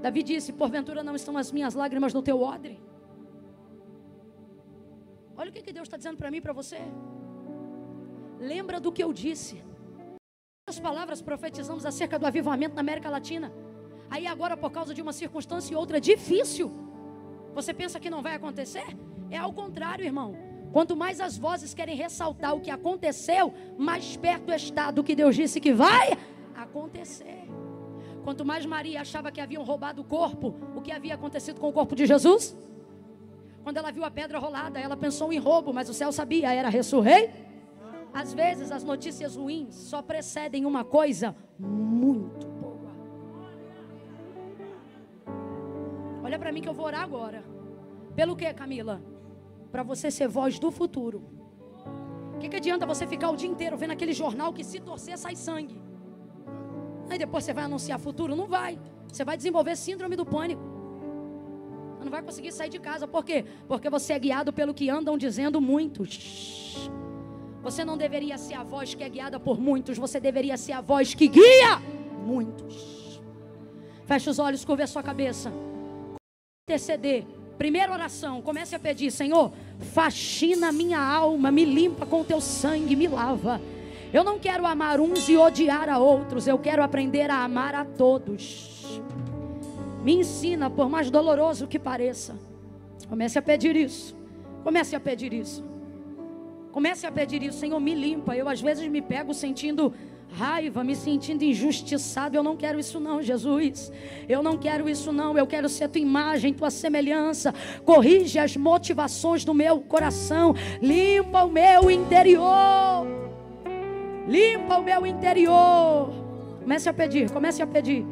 Davi disse: porventura não estão as minhas lágrimas no teu odre? Olha o que Deus está dizendo para mim e para você. Lembra do que eu disse. As palavras profetizamos acerca do avivamento na América Latina. Aí agora, por causa de uma circunstância e outra difícil, você pensa que não vai acontecer? É ao contrário, irmão. Quanto mais as vozes querem ressaltar o que aconteceu, mais perto está do que Deus disse que vai acontecer. Quanto mais Maria achava que haviam roubado o corpo, o que havia acontecido com o corpo de Jesus? Quando ela viu a pedra rolada, ela pensou em roubo, mas o céu sabia, era ressurrei. Às vezes as notícias ruins só precedem uma coisa muito boa. Olha para mim que eu vou orar agora. Pelo que, Camila? Para você ser voz do futuro. O que adianta você ficar o dia inteiro vendo aquele jornal que se torcer sai sangue? Aí depois você vai anunciar futuro? Não vai. Você vai desenvolver síndrome do pânico. Você não vai conseguir sair de casa. Por quê? Porque você é guiado pelo que andam dizendo muitos. Você não deveria ser a voz que é guiada por muitos. Você deveria ser a voz que guia muitos. Feche os olhos, curva a sua cabeça. Interceder. Primeira oração, comece a pedir: Senhor, faxina minha alma, me limpa com teu sangue, me lava. Eu não quero amar uns e odiar a outros, eu quero aprender a amar a todos. Me ensina, por mais doloroso que pareça. Comece a pedir isso. Comece a pedir isso. Comece a pedir isso. Senhor, me limpa. Eu às vezes me pego sentindo raiva, me sentindo injustiçado. Eu não quero isso não, Jesus. Eu não quero isso não. Eu quero ser tua imagem, tua semelhança. Corrige as motivações do meu coração. Limpa o meu interior. Limpa o meu interior. Comece a pedir, comece a pedir.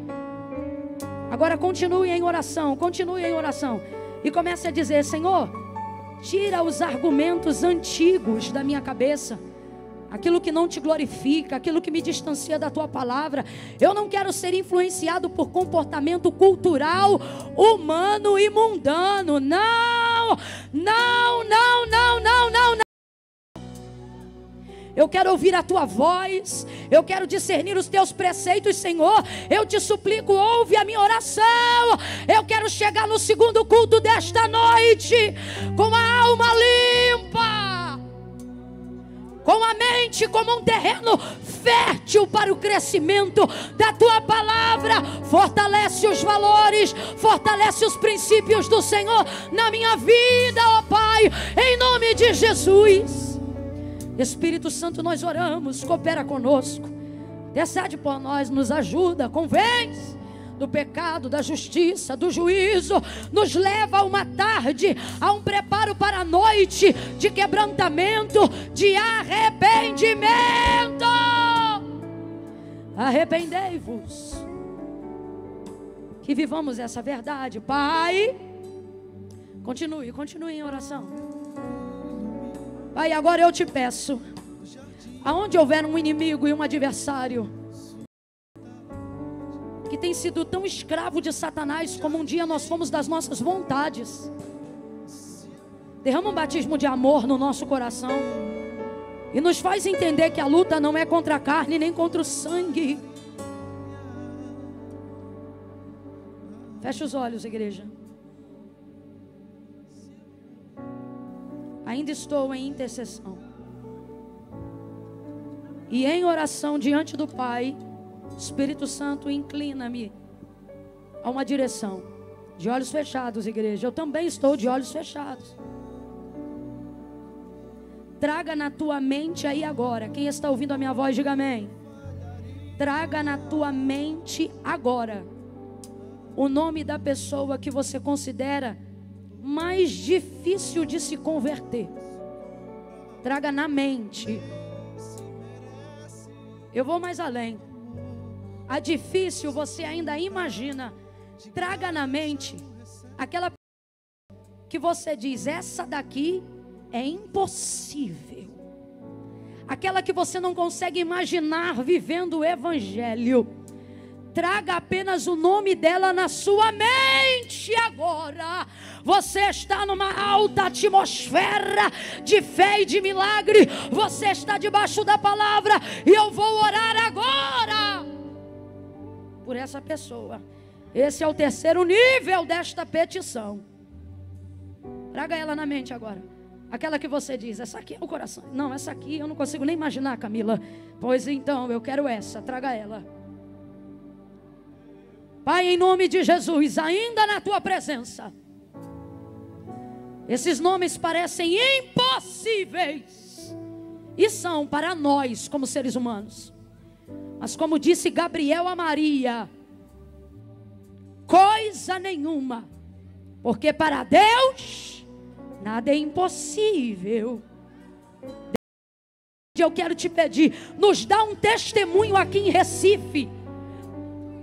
Agora continue em oração, continue em oração. E comece a dizer: Senhor, tira os argumentos antigos da minha cabeça. Aquilo que não te glorifica, aquilo que me distancia da tua palavra. Eu não quero ser influenciado por comportamento cultural, humano e mundano. Não, não, não, não, não, não, não. Eu quero ouvir a tua voz. Eu quero discernir os teus preceitos, Senhor. Eu te suplico, ouve a minha oração. Eu quero chegar no segundo culto desta noite com a alma limpa, com a mente como um terreno fértil para o crescimento da tua palavra. Fortalece os valores, fortalece os princípios do Senhor na minha vida, ó Pai, em nome de Jesus. Espírito Santo, nós oramos, coopera conosco, intercede por nós, nos ajuda, convence do pecado, da justiça, do juízo, nos leva a uma tarde, a um preparo para a noite de quebrantamento, de arrependimento. Arrependei-vos, que vivamos essa verdade, Pai. Continue em oração. Pai, agora eu te peço, aonde houver um inimigo e um adversário que tem sido tão escravo de Satanás como um dia nós fomos das nossas vontades, derrama um batismo de amor no nosso coração e nos faz entender que a luta não é contra a carne nem contra o sangue. Feche os olhos, igreja. Ainda estou em intercessão e em oração diante do Pai. Espírito Santo, inclina-me a uma direção. De olhos fechados, igreja. Eu também estou de olhos fechados. Traga na tua mente aí agora. Quem está ouvindo a minha voz, diga amém. Traga na tua mente agora o nome da pessoa que você considera mais difícil de se converter. Traga na mente. Eu vou mais além. A difícil você ainda imagina. Traga na mente aquela que você diz: essa daqui é impossível. Aquela que você não consegue imaginar vivendo o evangelho. Traga apenas o nome dela na sua mente agora. Você está numa alta atmosfera de fé e de milagre. Você está debaixo da palavra. E eu vou orar agora por essa pessoa. Esse é o terceiro nível desta petição. Traga ela na mente agora. Aquela que você diz: essa aqui é o coração. Não, essa aqui eu não consigo nem imaginar, Camila. Pois então, eu quero essa. Traga ela. Pai, em nome de Jesus, ainda na tua presença, esses nomes parecem impossíveis, e são para nós como seres humanos. Mas como disse Gabriel a Maria, coisa nenhuma, porque para Deus nada é impossível. Eu quero te pedir, nos dá um testemunho aqui em Recife,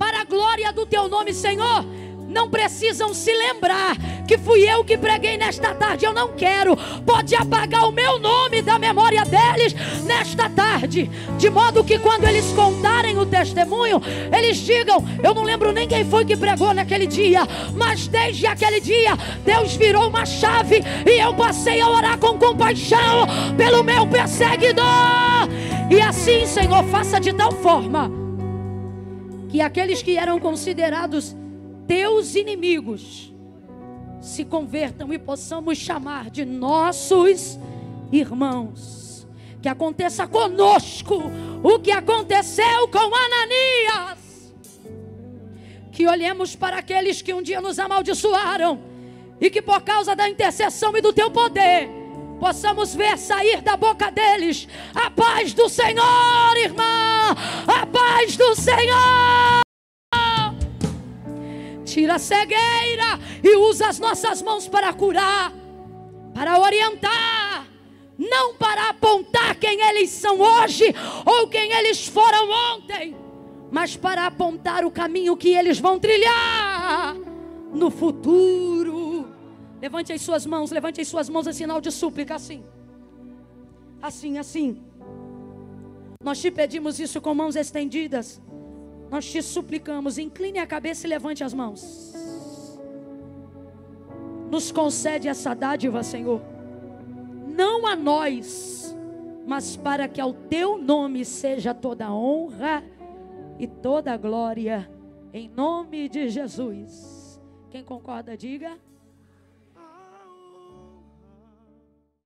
para a glória do teu nome, Senhor. Não precisam se lembrar que fui eu que preguei nesta tarde. Eu não quero. Pode apagar o meu nome da memória deles nesta tarde, de modo que quando eles contarem o testemunho, eles digam: eu não lembro nem quem foi que pregou naquele dia, mas desde aquele dia Deus virou uma chave e eu passei a orar com compaixão pelo meu perseguidor. E assim, Senhor, faça de tal forma que aqueles que eram considerados teus inimigos se convertam e possamos chamar de nossos irmãos. Que aconteça conosco o que aconteceu com Ananias. Que olhemos para aqueles que um dia nos amaldiçoaram e que por causa da intercessão e do teu poder possamos ver sair da boca deles a paz do Senhor, irmã, a paz do Senhor. Tira a cegueira e usa as nossas mãos para curar, para orientar, não para apontar quem eles são hoje ou quem eles foram ontem, mas para apontar o caminho que eles vão trilhar no futuro. Levante as suas mãos em sinal de súplica, assim. Assim. Nós te pedimos isso com mãos estendidas. Nós te suplicamos, incline a cabeça e levante as mãos. Nos concede essa dádiva, Senhor. Não a nós, mas para que ao teu nome seja toda a honra e toda a glória. Em nome de Jesus. Quem concorda, diga.